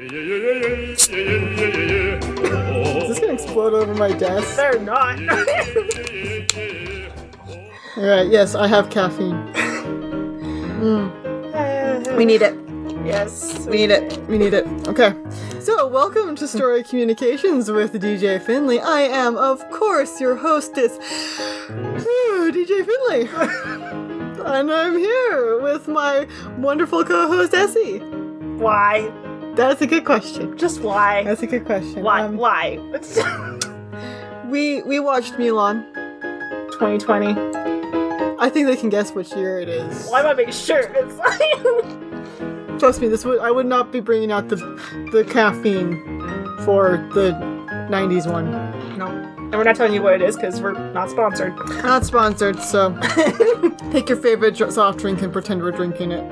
Is this gonna explode over my desk? They're not. Alright, yes, I have caffeine. We need it. Yes. We need it. We need it. Okay. So, welcome to Story Communications with DJ Finley. I am, of course, your hostess, DJ Finley. And I'm here with my wonderful co-host, Essie. Why? That's a good question. Just why? That's a good question. Why? Why? We watched Mulan. 2020. I think they can guess which year it is. Why am I making sure? It's Trust me, I would not be bringing out the caffeine for the 90s one. No. And we're not telling you what it is because we're not sponsored. Not sponsored, so take your favorite soft drink and pretend we're drinking it.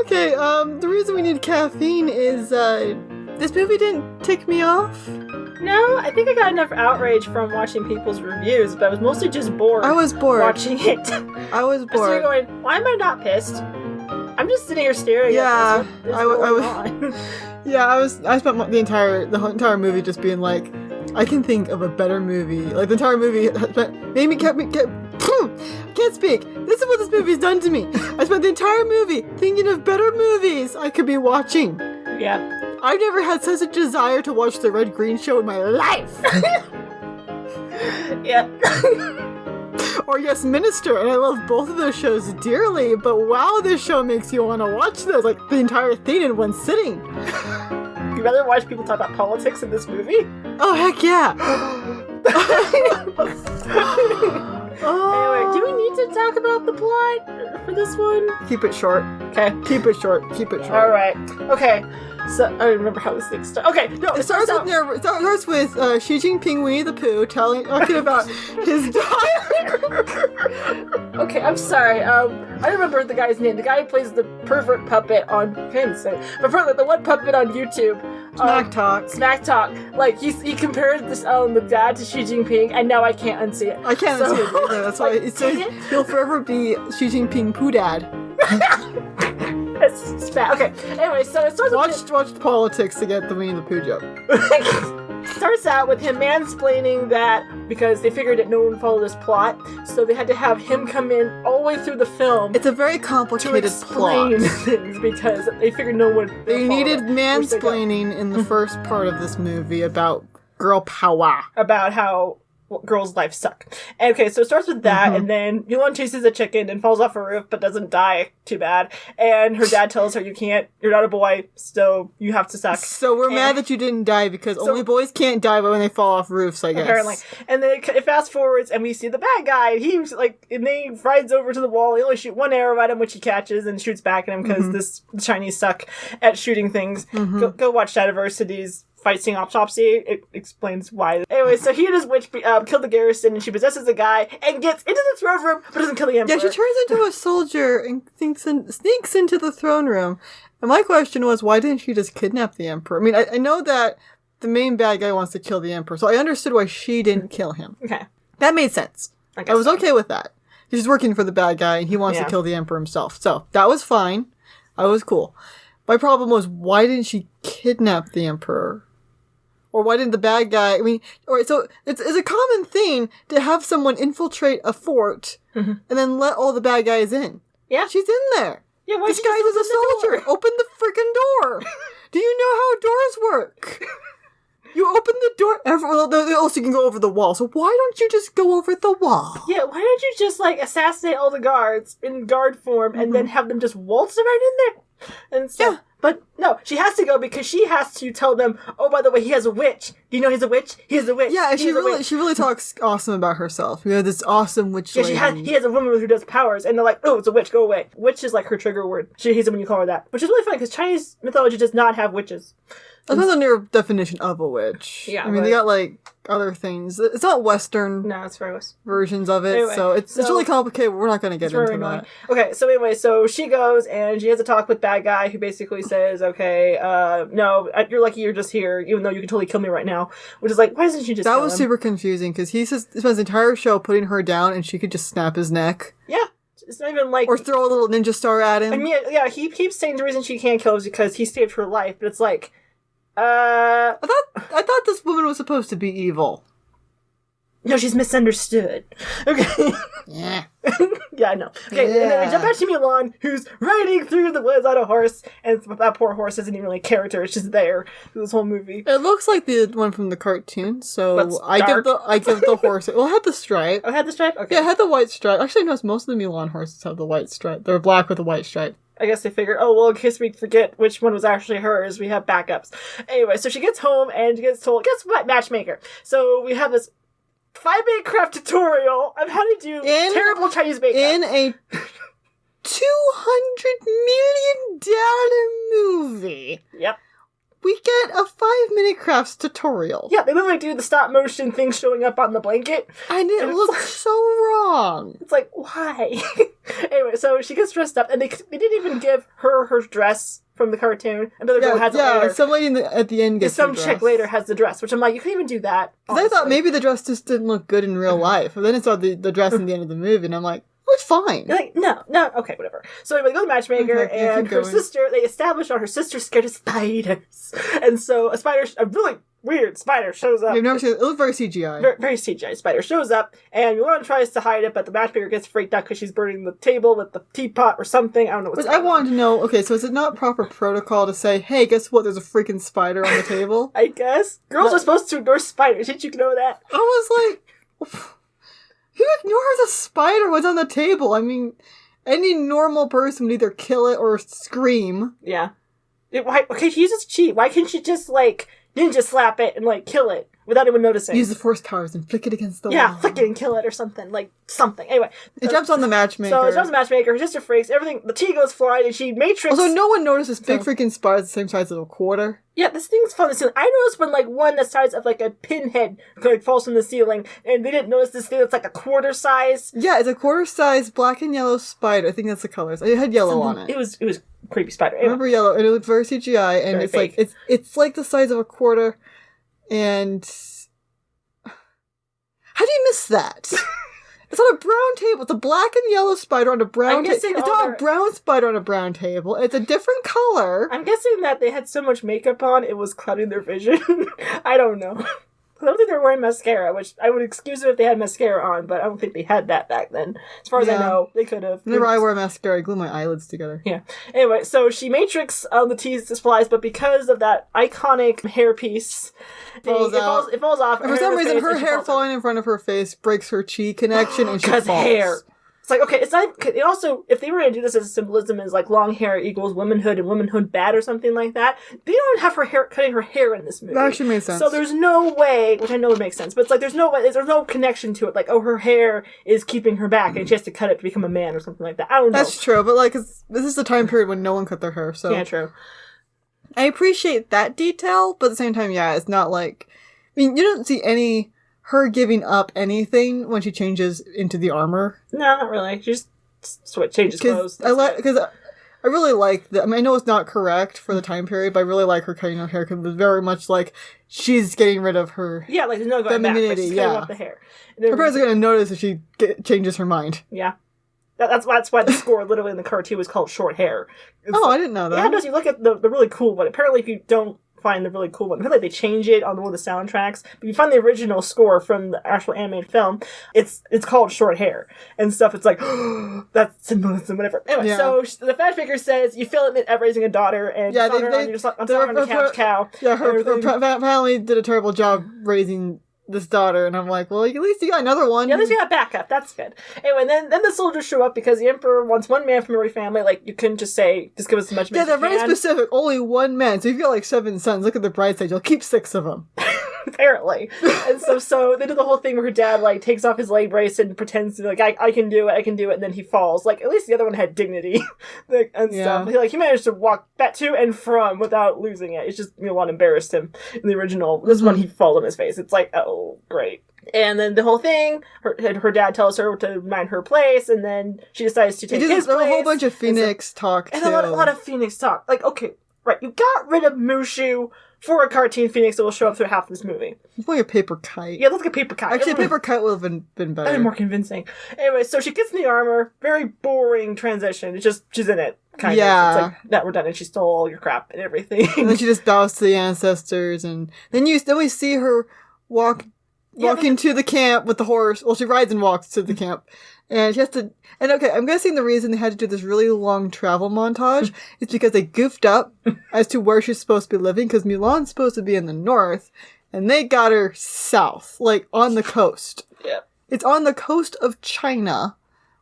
Okay, the reason we need caffeine is, this movie didn't tick me off. No, I think I got enough outrage from watching people's reviews, but I was mostly just bored. I was bored. Watching it. I was bored. So you're going, why am I not pissed? I'm just sitting here staring at this. I was. Yeah, I spent the entire movie just being like, I can think of a better movie. Like the entire movie can't speak. This is what this movie's done to me. I spent the entire movie thinking of better movies I could be watching. Yeah. I've never had such a desire to watch the Red Green Show in my life. Yeah. Or Yes, Minister, and I love both of those shows dearly, but wow, this show makes you want to watch those, like, the entire thing in one sitting. You'd rather watch people talk about politics in this movie? Oh, heck yeah! Anyway, do we need to talk about the plot for this one? Keep it short. Okay. Keep it short. Alright. Okay. So, I don't remember how this thing starts. Okay, no, it starts with Xi Jinping Winnie the Pooh talking about his daughter. Okay, I'm sorry. I remember the guy's name. The guy who plays the pervert puppet on the one puppet on YouTube. Smack Talk. Like he compared this the dad to Xi Jinping, and now I can't unsee it. I can't unsee it either. That's why he'll forever be Xi Jinping Pooh Dad. It's bad. Okay. Anyway, so it starts. Watch the politics to get the Winnie the Pooh joke. Starts out with him mansplaining that because they figured that no one would follow this plot, so they had to have him come in all the way through the film. It's a very complicated plot things because they figured no one. They needed mansplaining in the first part of this movie about girl power. About how girls' lives suck. Okay, so it starts with that, and then Mulan chases a chicken and falls off a roof, but doesn't die too bad. And her dad tells her, you're not a boy, so you have to suck. So we're mad that you didn't die because only boys can't die when they fall off roofs, I guess. Apparently. And then it fast forwards, and we see the bad guy. He's like, and then he rides over to the wall. They only shoot one arrow at him, which he the shoots back at him because the Chinese suck at shooting things. Go watch Shadiversity's Fight Scene Autopsy. It explains why. Anyway, so he and his witch kill the garrison, and she possesses a guy and gets into the throne room, but doesn't kill the emperor. Yeah, she turns into a soldier and sneaks into the throne room. And my question was, why didn't she just kidnap the emperor? I mean, I know that the main bad guy wants to kill the emperor, so I understood why she didn't kill him. Okay. That made sense. I was okay with that. She's working for the bad guy, and he wants to kill the emperor himself. So, that was fine. I was cool. My problem was, why didn't she kidnap the emperor? Or why didn't the bad guy, so it's a common thing to have someone infiltrate a fort and then let all the bad guys in. Yeah. She's in there. Yeah, why disguised as a soldier. Open the freaking door. Do you know how doors work? You open the door, also you can go over the wall, so why don't you just go over the wall? Yeah, why don't you just, assassinate all the guards in guard form and then have them just waltz around in there and stuff? Yeah. But no, she has to go because she has to tell them, oh, by the way, he has a witch. Do you know he's a witch? He has a witch. Yeah, and she really talks awesome about herself. We have this awesome witch lady. He has a woman who does powers, and they're like, oh, it's a witch, go away. Witch is her trigger word. She hates it when you call her that. Which is really funny because Chinese mythology does not have witches. That's on your definition of a witch. Yeah, I mean, they got, other things. It's not Western. No, it's very Western. Versions of it, anyway, so it's really complicated. We're not going to get into that. Okay, so anyway, so she goes, and she has a talk with bad guy who basically says, okay, no, you're lucky you're just here, even though you can totally kill me right now. Which is why doesn't she just kill him? That was super confusing, because he spends the entire show putting her down, and she could just snap his neck. Yeah. It's not even or throw a little ninja star at him. I mean, yeah, he keeps saying the reason she can't kill him is because he saved her life, but it's I thought this woman was supposed to be evil. No, she's misunderstood. Okay. Yeah. Yeah, I know. Okay, and then we jump back to Mulan, who's riding through the woods on a horse, and that poor horse isn't even really a character, it's just there through this whole movie. It looks like the one from the cartoon, so I give the horse. Well, it had the stripe. Oh, it had the stripe? Okay. Yeah, it had the white stripe. Actually, no, most of the Mulan horses have the white stripe. They're black with a white stripe. I guess they figured, oh, well, in case we forget which one was actually hers, we have backups. Anyway, so she gets home and gets told, guess what, matchmaker? So we have this 5-minute craft tutorial on how to do terrible Chinese makeup. In a $200 million movie. Yep. We get a 5-minute crafts tutorial. Yeah, they literally do the stop motion thing showing up on the blanket. And it looks so wrong. It's like, why? Anyway, so she gets dressed up, and they didn't even give her dress from the cartoon. Another girl has it later. Yeah, somebody at the end gets some chick later has the dress, which I'm like, you couldn't even do that. Because I thought maybe the dress just didn't look good in real life. But then I saw the dress in the end of the movie, and I'm like, looks fine. You're like, no, okay, whatever. So anyway, they go to the matchmaker, and her sister, they establish her sister's scared of spiders. And so a really weird spider shows up. You've never seen it. It looked very CGI. Very CGI spider shows up, and Mulan tries to hide it, but the matchmaker gets freaked out because she's burning the table with the teapot or something. I don't know what's going on. I wanted to know, okay, so is it not proper protocol to say, hey, guess what, there's a freaking spider on the table? I guess. Girls are supposed to ignore spiders. Didn't you know that? I was like, who ignores a spider what's on the table? I mean, any normal person would either kill it or scream. Yeah. Okay, she uses cheat. Why can't she just, ninja slap it and, kill it without anyone noticing? Use the force powers and flick it against the wall. Yeah, flick it and kill it or something. Something. Anyway. It jumps on the matchmaker. So it jumps on the matchmaker. Her sister freaks. Everything. The tea goes flying and she matrix. Also, no one noticed this big freaking spider the same size as a quarter. Yeah, this thing's from the ceiling. I noticed when, one the size of, a pinhead falls from the ceiling, and they didn't notice this thing that's, a quarter size. Yeah, it's a quarter size black and yellow spider. I think that's the colors. It had yellow on it. It was creepy spider. Anyway. I remember yellow, and it looked very CGI, and very fake. It's like the size of a quarter, and how do you miss that? It's on a brown table. It's a black and yellow spider on a brown table. It's not a brown spider on a brown table. It's a different color. I'm guessing that they had so much makeup on, it was clouding their vision. I don't know. I don't think they were wearing mascara, which I would excuse it if they had mascara on, but I don't think they had that back then. As far as I know, they could have. Whenever I wear mascara, I glue my eyelids together. Yeah. Anyway, so she matrix on the tea supplies, but because of that iconic hairpiece, it falls off. And for some reason, her hair falling in front of her face breaks her chi connection, and she falls. Hair. It's like, okay, it's not. It also, if they were going to do this as a symbolism, as long hair equals womanhood and womanhood bad or something like that, they don't have her hair cutting her hair in this movie. That actually makes sense. So there's no way, which I know would make sense, but it's there's no connection to it. Her hair is keeping her back, and she has to cut it to become a man or something like that. I don't know. That's true, but this is the time period when no one cut their hair, so yeah, true. I appreciate that detail, but at the same time, yeah, it's not I mean, you don't see her giving up anything when she changes into the armor. No, not really. She just changes clothes. Because I really like I mean, I know it's not correct for the time period, but I really like her cutting her hair because it's very much she's getting rid of her there's no going back. She's cutting off the hair. Her parents are going to notice if she changes her mind. Yeah. That's why the score literally in the cartoon was called Short Hair. I didn't know that. Yeah, no, you look at the really cool one. Apparently, if you don't find the really cool one, I feel like they change it on one of the soundtracks, but you find the original score from the actual animated film, it's called Short Hair and stuff. It's that's symbolism, whatever. Anyway, so the matchmaker says you feel it at raising a daughter, and on the couch cow. Yeah, her family did a terrible job raising this daughter, and I'm like, well, at least you got another one. Yeah, at least you got backup. That's good. Anyway, then the soldiers show up because the emperor wants one man from every family. You couldn't just give us as much men as you can. They're very specific. Only one man. So if you've got 7 sons, look at the bright side. You'll keep 6 of them. Apparently. And so they do the whole thing where her dad takes off his leg brace and pretends to be I can do it, and then he falls. At least the other one had dignity and stuff. He managed to walk back to and from without losing it. It's just Mulan embarrassed him in the original. This one he falls on his face. It's oh, great. And then the whole thing, her dad tells her to mind her place, and then she decides to take his place. A whole bunch of Phoenix talk, too. And a lot of Phoenix talk. Okay, right, you got rid of Mushu for a cartoon Phoenix that will show up through half this movie. It's like a paper kite. Yeah, it looks like a paper kite. Actually, a paper kite would have been better. That'd been more convincing. Anyway, so she gets in the armor. Very boring transition. It's just, she's in it. kind of. It's like, that we're done, and she stole all your crap and everything. And then she just bows to the ancestors, and then we see her walking to the camp with the horse. Well, she rides and walks to the camp. And she has to... And okay, I'm guessing the reason they had to do this really long travel montage is because they goofed up as to where she's supposed to be living, because Mulan's supposed to be in the north, and they got her south, like, on the coast. Yeah. It's on the coast of China,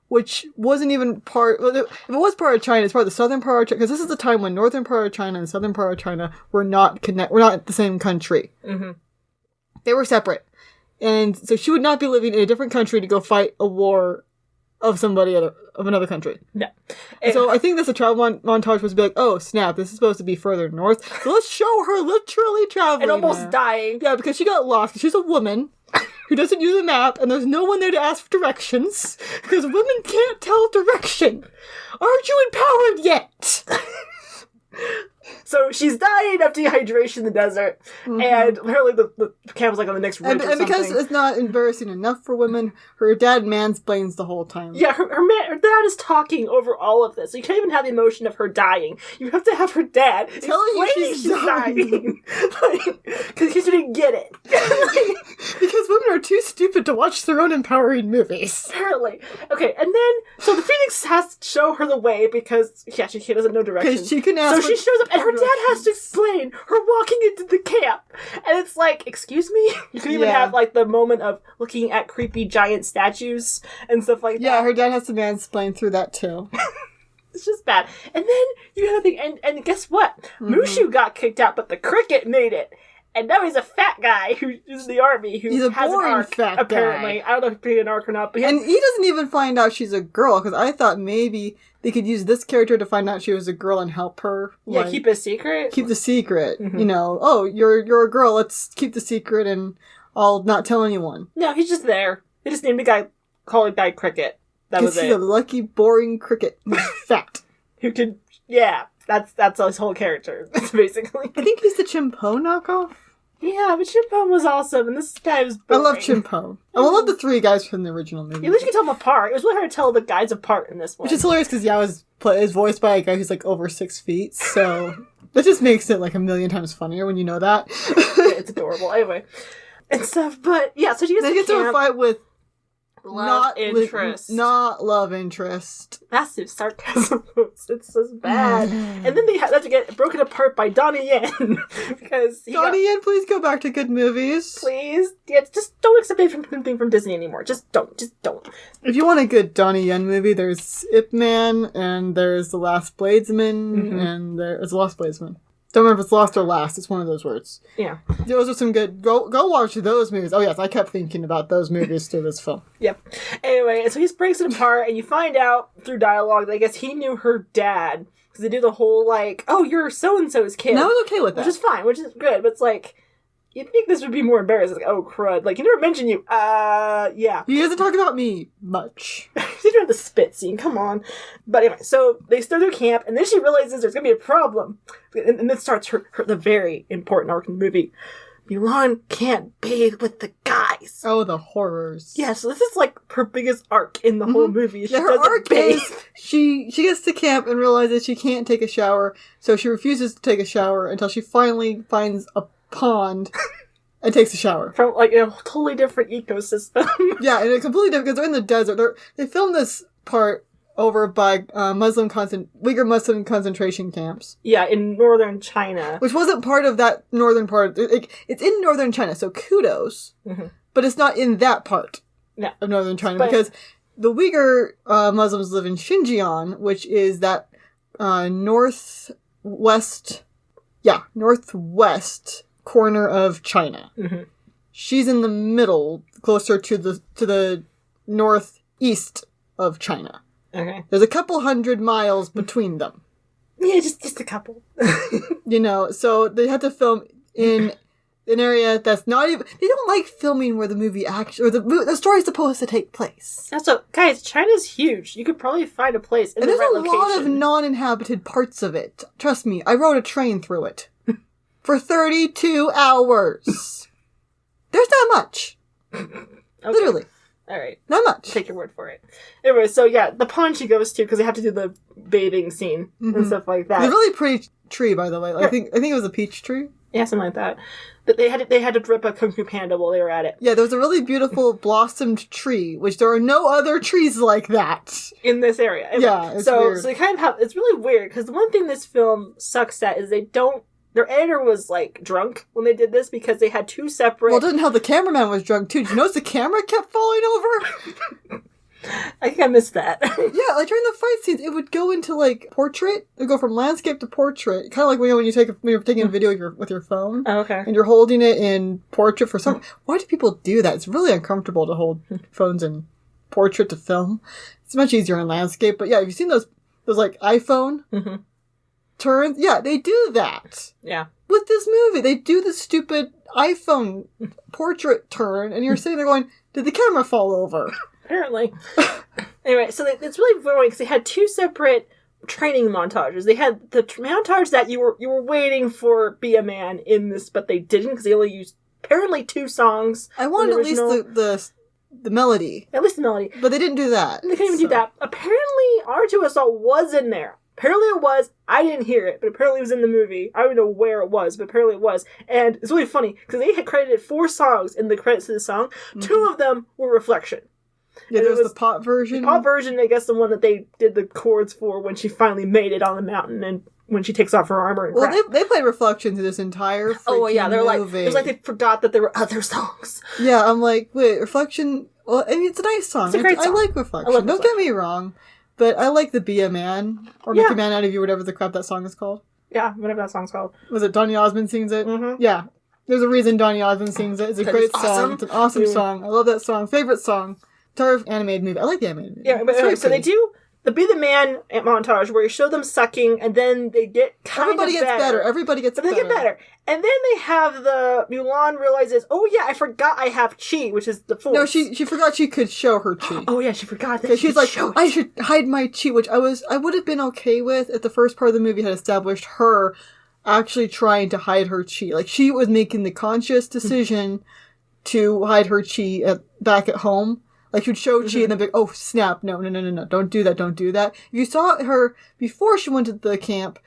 which wasn't even part... Well, if it was part of China, it's part of the southern part of China, because this is the time when northern part of China and southern part of China were not the same country. Mm-hmm. They were separate. And so she would not be living in a different country to go fight a war of another country. No. And so I think this travel montage was to be like, oh, snap, this is supposed to be further north. So let's show her literally traveling. And almost dying. Yeah, because she got lost. She's a woman who doesn't use a map, and there's no one there to ask for directions, because women can't tell direction. Aren't you empowered yet? So she's dying of dehydration in the desert, and apparently the camp was like on the next route and because it's not embarrassing enough for women, her dad mansplains the whole time. Yeah, her dad is talking over all of this. So you can't even have the emotion of her dying. You have to have her dad telling you she's dying. Because you didn't get it. Because women are too stupid to watch their own empowering movies. Apparently. Okay, and then, so the Phoenix has to show her the way because, she doesn't know directions. Because she can ask. So she shows up, and her dad has to explain her walking into the camp. And it's like, excuse me? You can even have, like, the moment of looking at creepy giant statues and stuff like that. Yeah, her dad has to mansplain through that, too. It's just bad. And then you have the, and guess what? Mushu got kicked out, but the cricket made it. And now he's a fat guy who's in the army who he's a has boring an arc, fat apparently. guy. I don't know if he's an arc or not. But and he doesn't even find out she's a girl, because I thought maybe they could use this character to find out she was a girl and help her. Yeah, keep a secret? Keep the secret. Mm-hmm. You know, oh, you're a girl, let's keep the secret and I'll not tell anyone. No, he's just there. They just named the guy, call it guy Cricket. That was it. He's a lucky, boring cricket who's fat. Who could, that's his whole character, basically. I think he's the Chimpo knockoff. Yeah, but Chimpo was awesome, and this guy was boring. I love Chimpo. I love the three guys from the original movie. At least you can tell them apart. It was really hard to tell the guys apart in this one. Which is hilarious, because Yao is voiced by a guy who's, like, over 6 feet, so that just makes it, like, a million times funnier when you know that. It's adorable. Anyway. And stuff, but, so she gets to a fight with love interest. Not love interest. Massive sarcasm. It's so bad. And then they have to get broken apart by Donnie Yen. Because Donnie Yen, please go back to good movies. Please. Yeah, just don't accept anything from Disney anymore. Just don't. If you want a good Donnie Yen movie, there's Ip Man, and there's The Last Bladesman, and there's The Last Bladesman. Don't remember if it's lost or last. It's one of those words. Yeah. Those are some good... Go watch those movies. Oh, yes. I kept thinking about those movies through this film. Yep. Anyway, so he breaks it apart, and you find out through dialogue that I guess he knew her dad. Because they do the whole, like, oh, you're so-and-so's kid. And I was okay with that. Which is fine, which is good. But it's like... You'd think this would be more embarrassing. Like, oh, crud. Like, he never mentioned you. Yeah. He doesn't talk about me much. He's doing the spit scene. Come on. But anyway, so they start their camp, and then she realizes there's going to be a problem. And then starts the very important arc in the movie. Mulan can't bathe with the guys. Oh, the horrors. Yeah, so this is like her biggest arc in the whole movie. She her arc is she gets to camp and realizes she can't take a shower, so she refuses to take a shower until she finally finds a pond and takes a shower. From, like, a totally different ecosystem. Yeah, and it's completely different, because they're in the desert. They filmed this part over by Uyghur Muslim concentration camps. Yeah, in northern China. Which wasn't part of that northern part. It's in northern China, so kudos. Mm-hmm. But it's not in that part of northern China, because the Uyghur Muslims live in Xinjiang, which is that northwest corner of China. Mm-hmm. She's in the middle, closer to the northeast of China. Okay. There's a couple 100 miles between them. Yeah, just a couple. So they had to film in an area that's not even... They don't like filming where the movie actually... Or the story's supposed to take place. So, guys, China's huge. You could probably find a place in the right location. There's a lot of non-inhabited parts of it. Trust me, I rode a train through it. For 32 hours. There's not much. Okay. Literally. All right. Not much. Take your word for it. Anyway, so yeah, the pond she goes to, because they have to do the bathing scene and stuff like that. It's a really pretty tree, by the way. I think it was a peach tree. Yeah, something like that. But they had to rip a Kung Fu Panda while they were at it. Yeah, there was a really beautiful blossomed tree, which there are no other trees like that in this area. Yeah, it's weird. So they kind of have, it's really weird, because the one thing this film sucks at is their editor was, like, drunk when they did this, because they had two separate... Well, it didn't help the cameraman was drunk, too. Did you notice the camera kept falling over? I think I missed that. Yeah, like during the fight scenes, it would go into like portrait. It would go from landscape to portrait, kind of like when you're taking a video with your phone. Oh, okay. And you're holding it in portrait for some. Why do people do that? It's really uncomfortable to hold phones in portrait to film. It's much easier in landscape. But yeah, have you seen those like iPhone turns? Yeah, they do that. Yeah. With this movie, they do the stupid iPhone portrait turn, and you're sitting there going, "Did the camera fall over?" Apparently. Anyway, so it's really boring because they had two separate training montages. They had the montage that you were waiting for Be a Man in this, but they didn't because they only used apparently 2 songs. I wanted at least the melody. At least the melody. But they didn't do that. And they couldn't even do that. Apparently, R2SL was in there. Apparently it was. I didn't hear it, but apparently it was in the movie. I don't know where it was, but apparently it was. And it's really funny because they had credited 4 songs in the credits of the song. 2 of them were Reflection. Yeah, there was the pop version. The pop version, I guess the one that they did the chords for when she finally made it on the mountain and when she takes off her armor and crap. They played Reflection through this entire freaking they're like, movie. it was like they forgot that there were other songs. Yeah, I'm like, wait, Reflection, well, I mean, it's a nice song. It's a great song. I like Reflection. Don't get me wrong, but I like the Be a Man, or Make a Man Out of You, whatever the crap that song is called. Yeah, whatever that song's called. Was it Donny Osmond sings it? Mm-hmm. Yeah. There's a reason Donny Osmond sings it. It's a great song. Awesome. It's an awesome song. I love that song. Favorite song. Entire animated movie. I like the animated movie. Yeah, but so they do the Be the Man montage where you show them sucking and then they get Everybody gets better. Everybody gets better. But they get better. And then they have the Mulan realizes, oh yeah, I forgot I have chi, which is the force. No, she forgot she could show her chi. Oh yeah, she forgot that. She's like, I should hide my chi, which I would have been okay with if the first part of the movie had established her actually trying to hide her chi. Like she was making the conscious decision to hide her chi back at home. Like, she'd show chi and then be like, oh, snap, no, don't do that. If you saw her before she went to the camp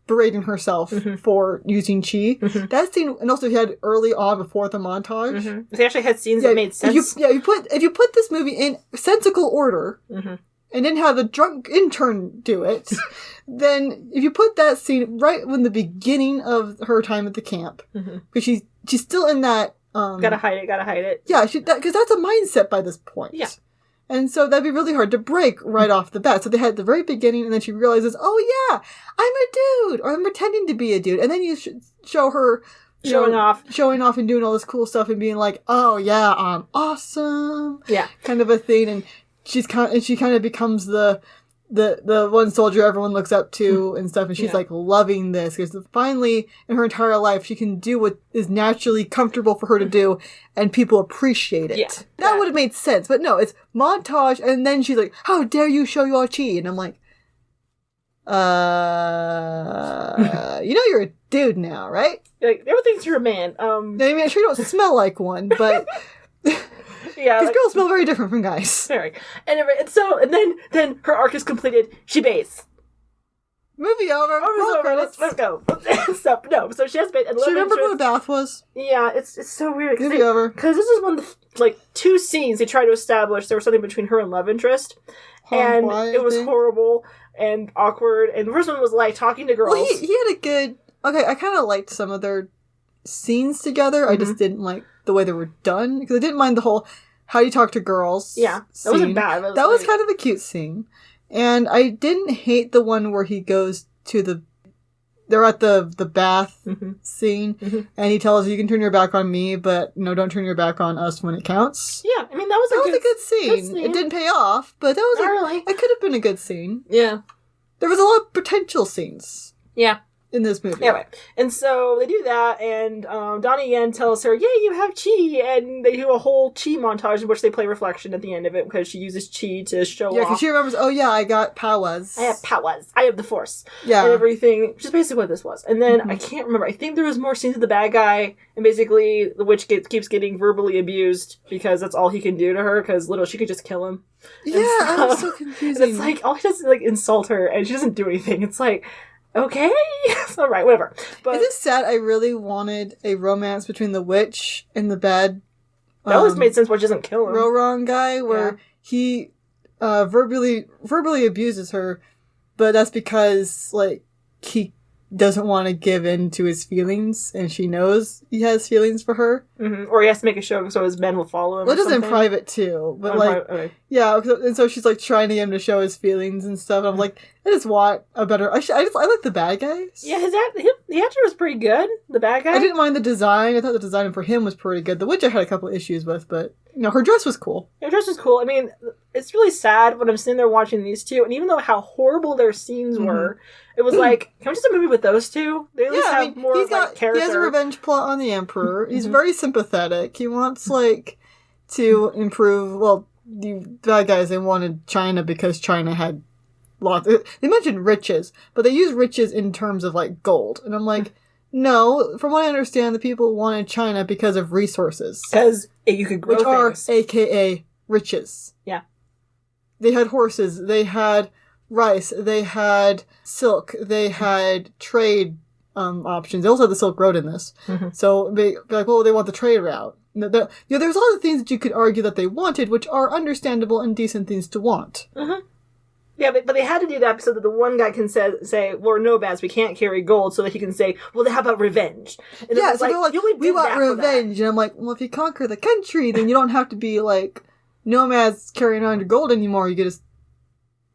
berating herself for using chi, that scene, and also she had early on before the montage. They actually had scenes that made sense. If you put this movie in sensical order, and didn't have the drunk intern do it, then if you put that scene right when the beginning of her time at the camp, because she's still in that, gotta hide it. Yeah, because that's a mindset by this point. Yeah. And so that'd be really hard to break right off the bat. So they had the very beginning, and then she realizes, oh yeah, I'm a dude, or I'm pretending to be a dude. And then you show her showing off and doing all this cool stuff and being like, oh yeah, I'm awesome. Yeah. Kind of a thing. And she kind of becomes the one soldier everyone looks up to and stuff, and she's like loving this because finally in her entire life she can do what is naturally comfortable for her to do and people appreciate it. Yeah. That would have made sense, but no, it's montage and then she's like, how dare you show your chi? And I'm like, you know you're a dude now, right? Like, everyone thinks you're a man. I mean, I'm sure you don't smell like one, but yeah, because girls smell very different from guys. Very. And then her arc is completed. She bathes. Movie over. Let's go. So she has bathed. Do you remember what a bath was? Yeah, it's so weird. Movie over. Because this is one of the 2 scenes they tried to establish there was something between her and love interest, and it was horrible and awkward. And the first one was like talking to girls. Well, he had a good. Okay, I kind of liked some of their scenes together. I just didn't like the way they were done because I didn't mind the whole how do you talk to girls. Yeah, that scene. wasn't bad. That was kind of a cute scene, and I didn't hate the one where he goes to they're at the bath scene, and he tells you can turn your back on me, but no, don't turn your back on us when it counts. Yeah, I mean that was a good scene. It didn't pay off, but that was really. It could have been a good scene. Yeah, there was a lot of potential scenes. Yeah. in this movie. Anyway, and so they do that, and Donnie Yen tells her, "Yay, you have chi!" And they do a whole chi montage in which they play Reflection at the end of it because she uses chi to show off. Yeah, because she remembers, oh yeah, I got powers. I have powers. I have the Force. Yeah. And everything, which is basically what this was. And then, I can't remember, I think there was more scenes of the bad guy, and basically the witch keeps getting verbally abused because that's all he can do to her, because literally she could just kill him. Yeah, that was so confusing. And it's like, all he does is like insult her, and she doesn't do anything. It's like, okay, all right, whatever. But it's just sad. I really wanted a romance between the witch and the bad. That always made sense why she doesn't kill him. Roran guy, where he verbally abuses her, but that's because like he doesn't want to give in to his feelings, and she knows he has feelings for her. Mm-hmm. Or he has to make a show so his men will follow him. Well, it does in private too, but okay. Yeah, and so she's like trying to get him to show his feelings and stuff. And I'm like, I just want a better. I like the bad guys. Yeah, the actor was pretty good. The bad guy. I didn't mind the design. I thought the design for him was pretty good. The witch I had a couple of issues with, but her dress was cool. Her dress was cool. I mean, it's really sad when I'm sitting there watching these two, and even though how horrible their scenes were, it was like, can we just have a movie with those two? They at least have more character. He has a revenge plot on the Emperor. He's very sympathetic. He wants to improve. Well, the bad guys, they wanted China because China had lots. They mentioned riches, but they use riches in terms of like gold, and I'm like, no. From what I understand, the people wanted China because of resources, because you could grow things, are AKA riches. Yeah, they had horses. They had rice, they had silk, they had trade options. They also had the Silk Road in this. Mm-hmm. So they like, well, they want the trade route. There's a lot of things that you could argue that they wanted, which are understandable and decent things to want. Mm-hmm. Yeah, but they had to do that so that the one guy can say, well, we're nomads, we can't carry gold, so that he can say, well, how about revenge? And yeah, so they're like, we want revenge. And I'm like, well, if you conquer the country, then you don't have to be like nomads carrying around your gold anymore. You can just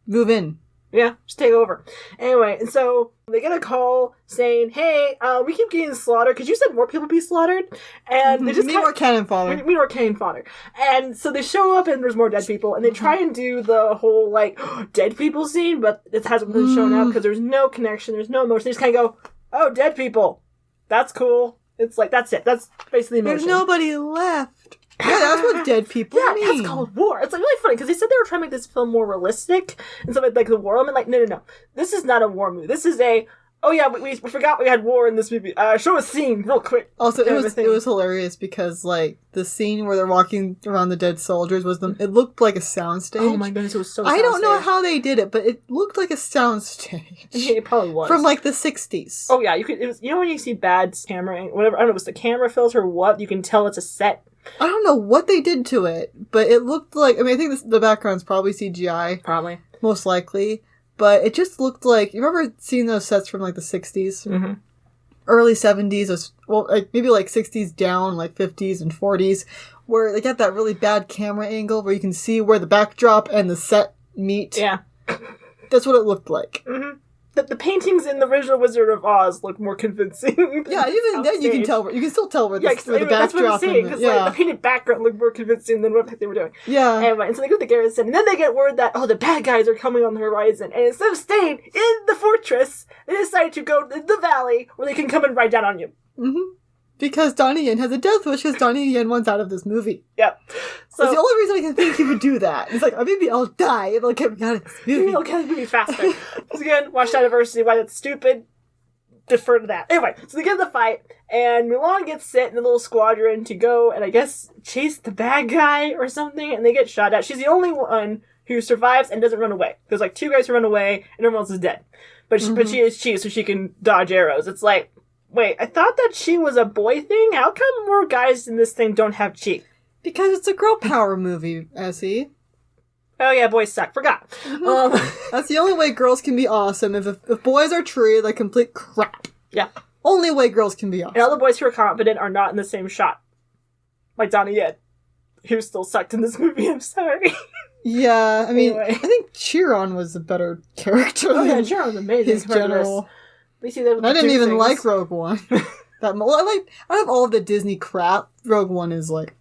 move in. Yeah, just take over. Anyway, and so they get a call saying, hey, we keep getting slaughtered, because you said more people be slaughtered, and they just need more cannon fodder. We need more cannon fodder. And so they show up, and there's more dead people, and they try and do the whole, like, dead people scene, but it hasn't been shown out, because there's no connection, there's no emotion. They just kind of go, oh, dead people. That's cool. It's like, that's it. That's basically emotion. There's nobody left. Yeah, that's what dead people mean. Yeah, that's called war. It's like really funny because they said they were trying to make this film more realistic and some like the war element. Like, no. This is not a war movie. This is a, oh yeah, we forgot we had war in this movie. Show a scene real quick. Also, it was hilarious because like the scene where they're walking around the dead soldiers it looked like a soundstage. Oh my goodness, it was so I don't know how they did it, but it looked like a soundstage. It probably was. From like the 60s. Oh yeah, you know when you see bad camera, whatever, I don't know if it's the camera filter or what, you can tell it's a set. I don't know what they did to it, but it looked like, I mean, I think the background's probably CGI. Probably. Most likely. But it just looked like, you remember seeing those sets from like the 60s? Mm-hmm. Early 70s, maybe like 60s down, like 50s and 40s, where they get that really bad camera angle where you can see where the backdrop and the set meet. Yeah. That's what it looked like. Mm-hmm. The paintings in the original Wizard of Oz look more convincing. Yeah, even then you can tell. You can still tell where the backdrop. That's what I'm saying. Because like the painted background looked more convincing than what they were doing. Yeah. Anyway, and so they go to the garrison, and then they get word that the bad guys are coming on the horizon, and instead of staying in the fortress, they decide to go to the valley where they can come and ride down on you. Mm-hmm. Because Donnie Yen has a death wish because Donnie Yen wants out of this movie. Yep. So that's the only reason I can think he would do that. It's like, maybe I'll die if I'll get me out of this movie. Maybe I'll get the movie faster. So again, watch Diversity, why that's stupid. Defer to that. Anyway, so they get in the fight, and Mulan gets sent in a little squadron to go and I guess chase the bad guy or something, and they get shot at. She's the only one who survives and doesn't run away. There's like two guys who run away, and everyone else is dead. But she is chi, so she can dodge arrows. It's like, wait, I thought that chi was a boy thing? How come more guys in this thing don't have chi? Because it's a girl power movie, Essie. Oh yeah, boys suck. Forgot. That's the only way girls can be awesome. If boys are treated like complete crap. Yeah. Only way girls can be awesome. And all the boys who are competent are not in the same shot. Like Donnie Yen, who still sucked in this movie, I'm sorry. Yeah, I mean, anyway. I think Chiron was a better character. Oh yeah, Chiron was amazing. His general. We see that I didn't even like Rogue One. Out of all of the Disney crap, Rogue One is like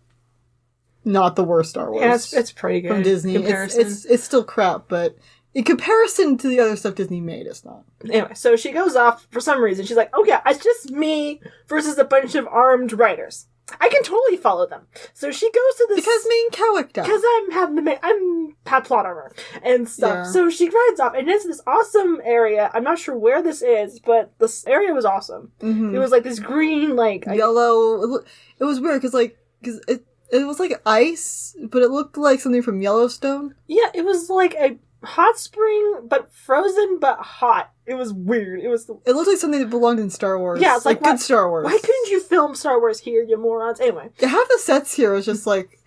not the worst Star Wars. Yeah, it's pretty good. From Disney. It's still crap, but in comparison to the other stuff Disney made, it's not. Anyway, so she goes off for some reason. She's like, oh yeah, it's just me versus a bunch of armed riders. I can totally follow them. So she goes to this... Because main character. Because I'm have plot armor and stuff. Yeah. So she rides off, and it's this awesome area. I'm not sure where this is, but this area was awesome. Mm-hmm. It was like this green, like... Yellow... It was weird, because it was like ice, but it looked like something from Yellowstone. Yeah, it was like a hot spring, but frozen, but hot. It was weird. It looked like something that belonged in Star Wars. Yeah, it's like good Star Wars. Why couldn't you film Star Wars here, you morons? Anyway. Yeah, half the sets here was just like,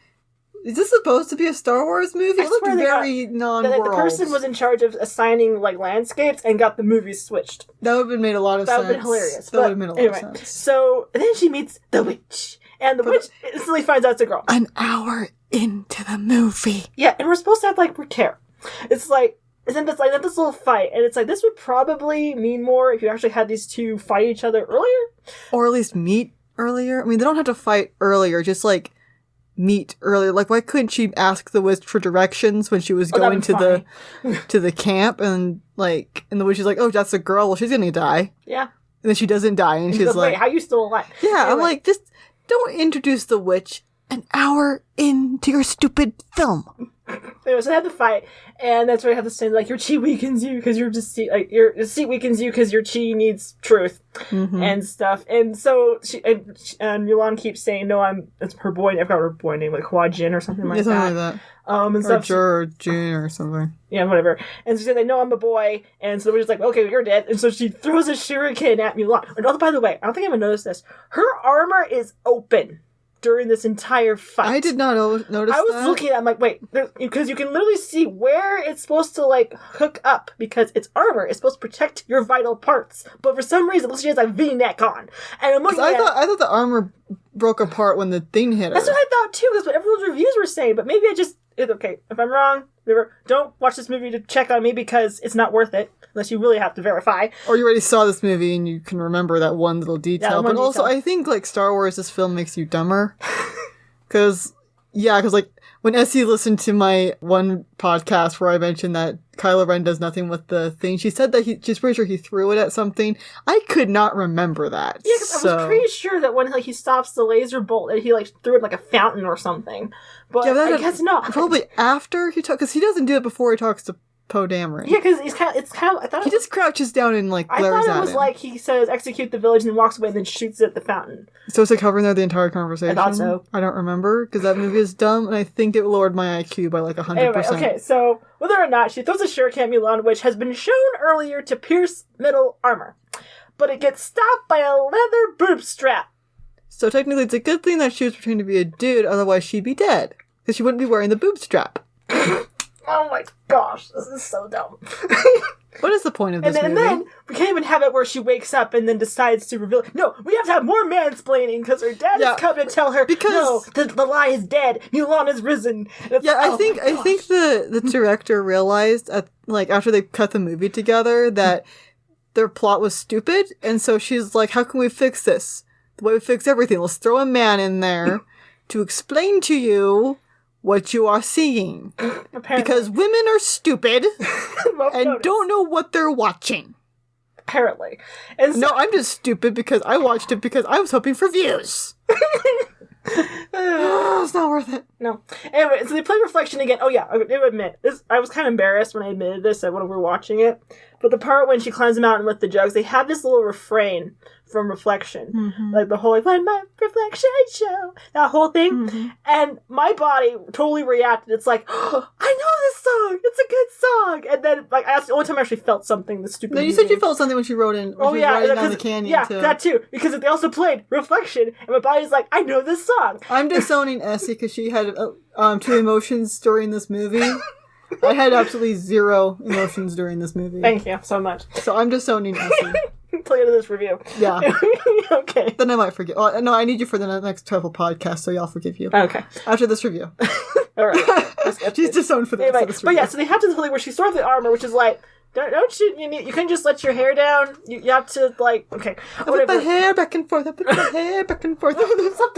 is this supposed to be a Star Wars movie? It looked very non-world. The person was in charge of assigning like landscapes and got the movies switched. That would have made a lot of sense. That would have been hilarious. That would have made a lot of sense. So then she meets the witch. And the witch instantly finds out it's a girl. An hour into the movie. Yeah, and we're supposed to have like care. It's like, isn't this like this little fight? And it's like, this would probably mean more if you actually had these two fight each other earlier. Or at least meet earlier. I mean, they don't have to fight earlier, just like meet earlier. Like, why couldn't she ask the witch for directions when she was going to the camp? And like, and the witch is like, oh, that's a girl. Well, she's gonna die. Yeah. And then she doesn't die, and she's like, wait, how are you still alive? Yeah, anyway. I'm like, just don't introduce the witch an hour into your stupid film. Anyway, so they have the fight, and that's where I have to say, like, your chi weakens you because your deceit weakens you because your chi needs truth and stuff. And so and Mulan keeps saying, no, it's her boy. I forgot her boy name, like Hua Jin or something like that. Something like that. And stuff. Or Jin or something. Yeah, whatever. And so they know I'm a boy, and so we're just like, okay, you're dead. And so she throws a shuriken at Mulan. And oh, by the way, I don't think I even noticed this. Her armor is open during this entire fight. I did not notice that. I was looking at it, I'm like, wait, because you can literally see where it's supposed to, like, hook up, because its armor is supposed to protect your vital parts. But for some reason, she has a V-neck on. And I'm looking I thought the armor broke apart when the thing hit her. That's what I thought, too. That's what everyone's reviews were saying. But maybe it's okay. If I'm wrong, don't watch this movie to check on me, because it's not worth it. Unless you really have to verify. Or you already saw this movie and you can remember that one little detail. Yeah, but also, I think, like, Star Wars, this film makes you dumber. Because, like, when Essie listened to my one podcast where I mentioned that Kylo Ren does nothing with the thing, she said that she's pretty sure he threw it at something. I could not remember that. Yeah, because I was pretty sure that when he stops the laser bolt, that he, like, threw it like a fountain or something. But yeah, I guess not. Probably after he talks, because he doesn't do it before he talks to Poe Dameron. Yeah, because it's kind of. I thought he just crouches down and like glares at him. I thought it was like he says "execute the village" and then walks away and then shoots at the fountain. So it's like covering there the entire conversation. I thought so. I don't remember because that movie is dumb, and I think it lowered my IQ by like 100%. Anyway, okay, so whether or not she throws a shuriken at Mulan, which has been shown earlier to pierce metal armor, but it gets stopped by a leather boob strap. So technically, it's a good thing that she was pretending to be a dude, otherwise she'd be dead because she wouldn't be wearing the boob strap. Oh my gosh, this is so dumb. What is the point of this movie? And then we can't even have it where she wakes up and then decides to reveal. No, we have to have more mansplaining because her dad is coming to tell her. Because no, the lie is dead. Mulan is risen. I think the director realized after they cut the movie together that their plot was stupid, and so she's like, "How can we fix this? The way we fix everything, let's throw a man in there to explain to you what you are seeing." Apparently. Because women are stupid and don't know what they're watching. Apparently. And so, no, I'm just stupid because I watched it because I was hoping for views. It's not worth it. No. Anyway, so they play Reflection again. Oh yeah, I do admit, I was kind of embarrassed when I admitted this when we were watching it. But the part when she climbs the mountain with the jugs, they have this little refrain from Reflection. Mm-hmm. Like the whole, like, when my reflection show, that whole thing. Mm-hmm. And my body totally reacted. It's like, oh, I know this song! It's a good song! And then, like, that's the only time I actually felt something, the stupid No, you said you felt something when she wrote in, when she was riding down the canyon, yeah, too. Yeah, that too. Because they also played Reflection, and my body's like, I know this song! I'm disowning Essie because she had two emotions during this movie. I had absolutely zero emotions during this movie. Thank you so much. So I'm disowning Essie. Till the end of this review. Yeah. Okay. Then I might forget. Oh, no, I need you for the next travel podcast, so y'all forgive you. Okay. After this review. All right. She's disowned for the rest of this review. But yeah, so they have to the point where she stores the armor, which is like, don't you can't just let your hair down. You have to, like, okay. I put my hair back and forth. Something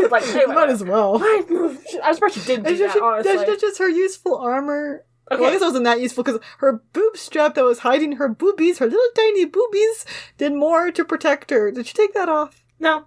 like, anyway. Might as well. I was surprised she didn't do that, honestly. That's just her useful armor. Okay. Well, I guess it wasn't that useful because her boob strap that was hiding her boobies, her little tiny boobies, did more to protect her. Did she take that off? No.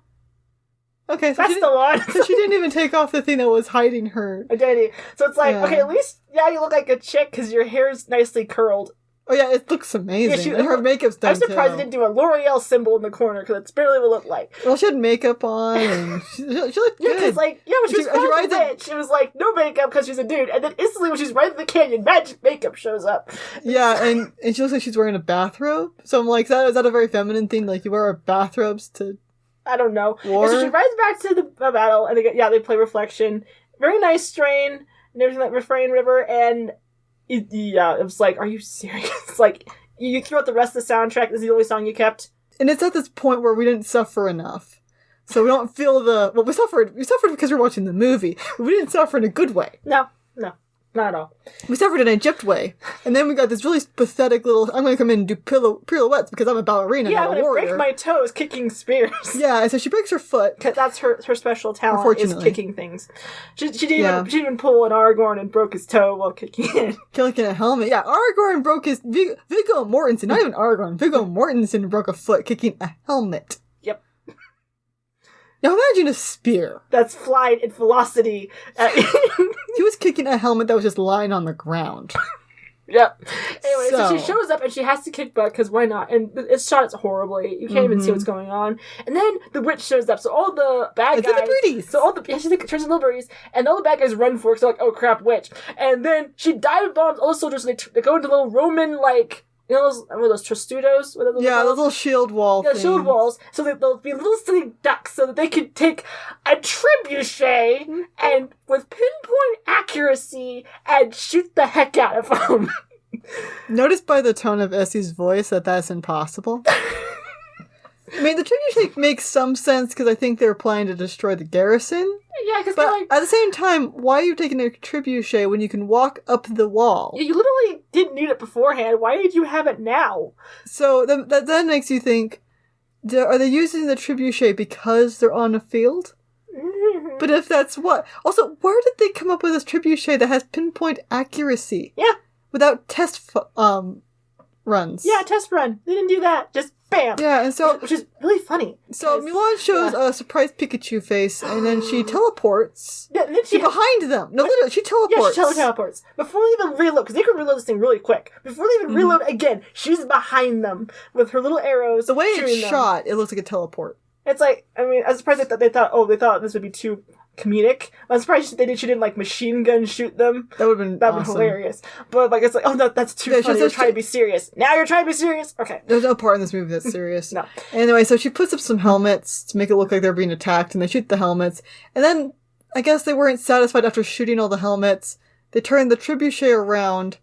Okay, so That's the one. So she didn't even take off the thing that was hiding her identity. So it's like, Yeah. okay, at least, yeah, you look like a chick because your hair's nicely curled. Oh yeah, it looks amazing. And her makeup's done I'm surprised too. they didn't do a L'Oreal symbol in the corner because that's barely what it looked like. Well, she had makeup on and she looked Yeah, good. because when she was riding the witch, it was like, no makeup because she's a dude. And then instantly when she's riding the canyon, magic makeup shows up. Yeah, and she looks like she's wearing a bathrobe. So I'm like, is that a very feminine thing? Like, you wear bathrobes to... I don't know. War? And so she rides back to the battle, and they play Reflection. Very nice strain, and everything, that refrain, river, and it was like, are you serious? Like, you threw out the rest of the soundtrack, this is the only song you kept? And it's at this point where we didn't suffer enough. So we don't feel we suffered because we were watching the movie, but we didn't suffer in a good way. No, not at all. We suffered in a gypped way. And then we got this really pathetic little, I'm going to come in and do pirouettes because I'm a ballerina, Yeah, I'm not a going to warrior. break my toes kicking spears. Yeah, and so she breaks her foot. Because that's her special talent, is Unfortunately. kicking things. She didn't even pull an Aragorn and broke his toe while kicking it. Killing a helmet. Yeah, Aragorn broke his... Viggo Mortensen, not even Aragorn, Viggo Mortensen broke a foot kicking a helmet. Yep. Now imagine a spear. That's flight and velocity. He was kicking a helmet that was just lying on the ground. Yep. Anyway, so she So- shows up and she has to kick butt because why not? And it's shot horribly. You can't even see what's going on. And then the witch shows up. So all the bad It's guys. the birdies. So all the she turns into little birdies, and all the bad guys run for it. So like, oh crap, witch! And then she dive bombs all the soldiers. And they go into little Roman those Testudos. Yeah, those little shield wall Yeah, things. shield walls, so that they'll be little silly ducks, so that they could take a trebuchet and with pinpoint accuracy and shoot the heck out of them. Notice by the tone of Essie's voice that that's impossible. I mean, the trebuchet makes some sense because I think they're planning to destroy the garrison. Yeah, because But at the same time, why are you taking a trebuchet when you can walk up the wall? you literally didn't need it beforehand. Why did you have it now? So that then makes you think, are they using the trebuchet because they're on a field? But if that's what... Also, where did they come up with this trebuchet that has pinpoint accuracy? Yeah. Without test runs. Yeah, test run. They didn't do that. Just bam. Yeah, and so... Which is really funny. So Mulan shows a surprised Pikachu face, and then she teleports Yeah, and then she behind them. No, literally, she teleports. Yeah, she teleports. Before they even reload, because they can reload this thing really quick. Before they even reload again, she's behind them with her little arrows. The way it's shooting them. shot, it looks like a teleport. It's like, I mean, I was surprised that they thought this would be too comedic. I'm surprised she didn't like machine gun shoot them. That would have been That'd awesome. be hilarious. But like, it's like, oh no, that's too funny. You're trying to be serious. Now you're trying to be serious? Okay. There's no part in this movie that's serious. No. Anyway, so she puts up some helmets to make it look like they're being attacked, and they shoot the helmets. And then, I guess they weren't satisfied after shooting all the helmets. They turned the trebuchet around,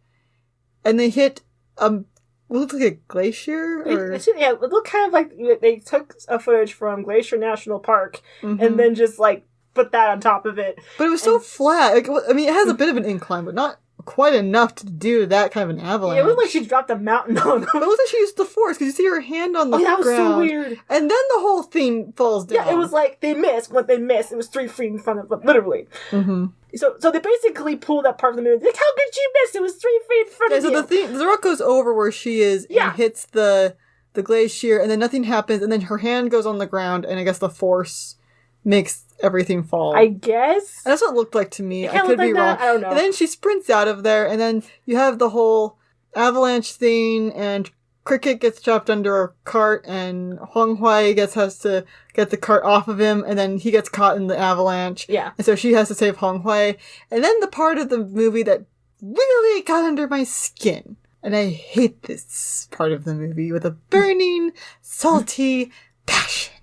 and they hit what looked like a glacier? Or... It looked kind of like they took a footage from Glacier National Park and then just like put that on top of it. But it was so flat. Like, I mean, it has a bit of an incline, but not quite enough to do that kind of an avalanche. Yeah, it looked like she dropped a mountain on them. But it looks like she used the force, because you see her hand on the that was ground. so weird. And then the whole thing falls down. Yeah, it was like they missed what they missed. It was 3 feet in front of them, literally. Mm-hmm. So they basically pulled that part of the movie. Like, how could you miss? It was 3 feet in front of you. So the rock goes over where she is and hits the glacier, and then nothing happens, and then her hand goes on the ground, and I guess the force makes everything fall. I guess. And that's what it looked like to me. I could be wrong. I don't know. And then she sprints out of there, and then you have the whole avalanche thing, and Cricket gets trapped under a cart, and Huang Hui has to get the cart off of him, and then he gets caught in the avalanche. Yeah. And so she has to save Huang Hui. And then the part of the movie that really got under my skin. And I hate this part of the movie with a burning, salty passion.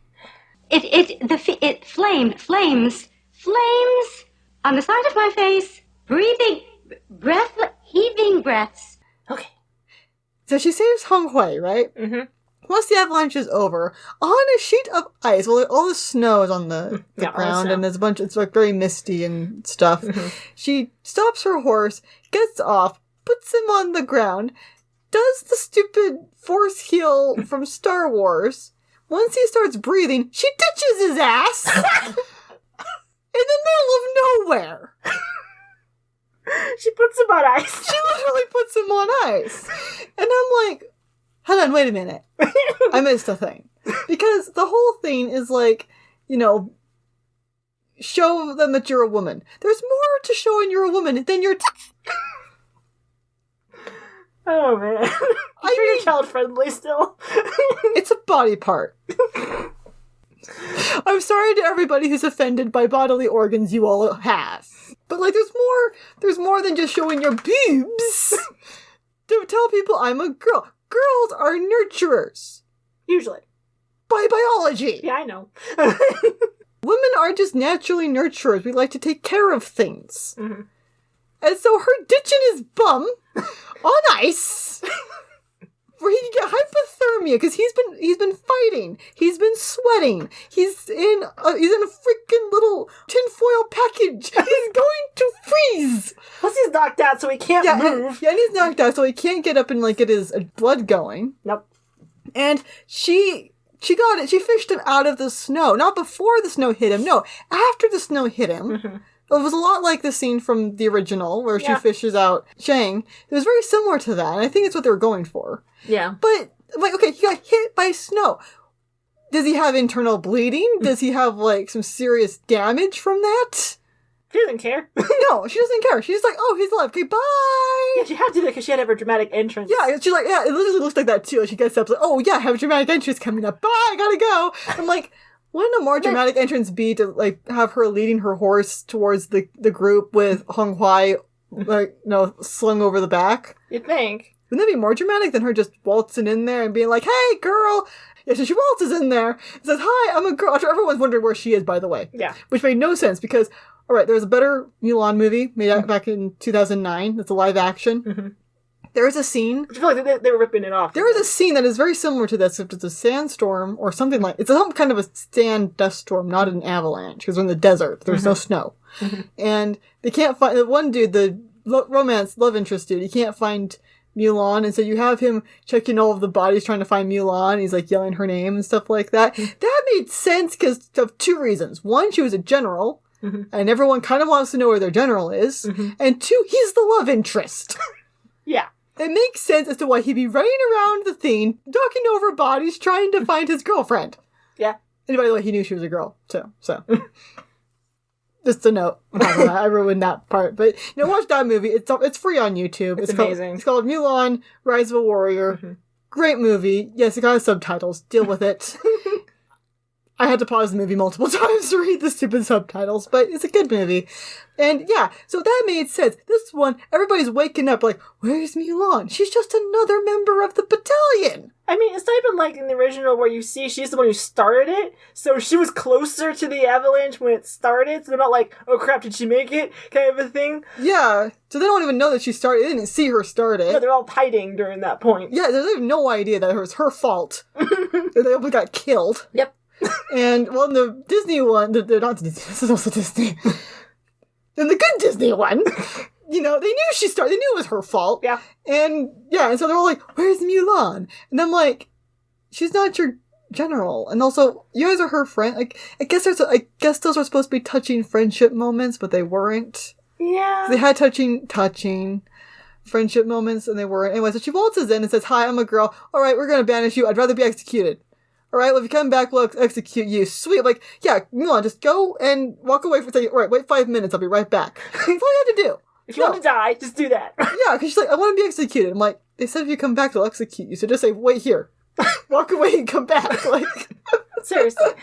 It flames on the side of my face, heaving breaths. Okay. So she saves Hong Hui, right? Mm-hmm. Once the avalanche is over, on a sheet of ice, well, all the snow is on the ground, and there's a bunch, it's like very misty and stuff. Mm-hmm. She stops her horse, gets off, puts him on the ground, does the stupid force heal from Star Wars. Once he starts breathing, she ditches his ass in the middle of nowhere. She puts him on ice. She literally puts him on ice. And I'm like, hold on, wait a minute. I missed a thing. Because the whole thing is like, you know, show them that you're a woman. There's more to showing you're a woman than your Oh, man. You're child-friendly still. It's a body part. I'm sorry to everybody who's offended by bodily organs you all have. But, like, there's more than just showing your boobs. To tell people I'm a girl. Girls are nurturers. Usually. By biology. Yeah, I know. Women are just naturally nurturers. We like to take care of things. Mm-hmm. And so her ditching his bum on ice, where he can get hypothermia because he's been fighting, he's been sweating, he's in a freaking little tinfoil package. He's going to freeze. Plus he's knocked out, so he can't move. And he's knocked out, so he can't get up and like get his blood going. Nope. And she got it. She fished him out of the snow, not before the snow hit him. No, after the snow hit him. Mm-hmm. It was a lot like the scene from the original where she fishes out Shang. It was very similar to that, and I think it's what they were going for. Yeah. But, like, okay, he got hit by snow. Does he have internal bleeding? Does he have, like, some serious damage from that? She doesn't care. No, she doesn't care. She's like, oh, he's alive. Okay, bye! Yeah, she had to do that because she had to have her dramatic entrance. Yeah, she's like, yeah, it literally looks like that, too. She gets up, like, oh, yeah, I have a dramatic entrance coming up. Bye, I gotta go! I'm like... Wouldn't a more dramatic entrance be to, like, have her leading her horse towards the group with Hong Huai, like, slung over the back? You'd think. Wouldn't that be more dramatic than her just waltzing in there and being like, hey, girl! Yeah, so she waltzes in there and says, hi, I'm a girl. After everyone's wondering where she is, by the way. Yeah. Which made no sense because, alright, there was a better Mulan movie made back in 2009. It's a live action. Mm-hmm. There is a scene... I feel like they were ripping it off. There is a scene that is very similar to this, except it's a sandstorm or something like... It's some kind of a sand dust storm, not an avalanche, because we're in the desert. There's no snow. Mm-hmm. And they can't find... The one dude, the romance love interest dude, he can't find Mulan, and so you have him checking all of the bodies trying to find Mulan. He's, like, yelling her name and stuff like that. Mm-hmm. That made sense because of two reasons. One, she was a general, and everyone kind of wants to know where their general is. Mm-hmm. And two, he's the love interest. Yeah. It makes sense as to why he'd be running around the thing, ducking over bodies, trying to find his girlfriend. Yeah. And by the way, he knew she was a girl, too. So, just a note. I ruined that part. But, watch that movie. It's free on YouTube. It's amazing. It's called Mulan, Rise of a Warrior. Mm-hmm. Great movie. Yes, it got subtitles. Deal with it. I had to pause the movie multiple times to read the stupid subtitles, but it's a good movie. And yeah, so that made sense. This one, everybody's waking up like, where's Mulan? She's just another member of the battalion. I mean, it's not even like in the original where you see she's the one who started it, so she was closer to the avalanche when it started, so they're not like, oh crap, did she make it? Kind of a thing. Yeah, so they don't even know that she started. They didn't see her start it. No, they're all hiding during that point. Yeah, they have no idea that it was her fault. They all got killed. Yep. And, well, in the Disney one, they're not Disney, this is also Disney. In the good Disney one, they knew she started, they knew it was her fault. Yeah. And, yeah, and so they're all like, where's Mulan? And I'm like, she's not your general. And also, you guys are her friend. Like, I guess those are supposed to be touching friendship moments, but they weren't. Yeah. They had touching friendship moments, and they weren't. Anyway, so she waltzes in and says, hi, I'm a girl. All right, we're going to banish you. I'd rather be executed. All right, well, if you come back, we'll execute you. Sweet. I'm like, yeah, Mulan, just go and walk away for a second. All right, wait 5 minutes. I'll be right back. That's all you have to do. If you want to die, just do that. Yeah, because she's like, I want to be executed. I'm like, they said if you come back, they'll execute you. So just say, wait here. Walk away and come back. Like, seriously.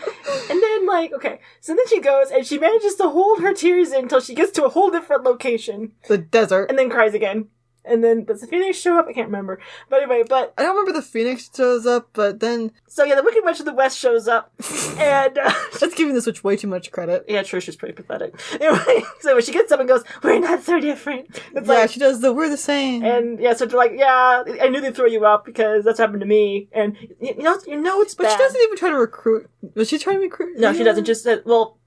And then, like, okay. So then she goes and she manages to hold her tears in until she gets to a whole different location. The desert. And then cries again. And then, does the Phoenix show up? I can't remember. But anyway, I don't remember the Phoenix shows up, but then... So yeah, the Wicked Witch of the West shows up, and... That's giving this witch way too much credit. Yeah, true, she's pretty pathetic. Anyway, so when she gets up and goes, we're not so different. It's yeah, like, she does we're the same. And yeah, so they're like, yeah, I knew they'd throw you out because that's happened to me. And you know it's bad. But she doesn't even try to recruit. Was she trying to recruit? No, she doesn't. Just,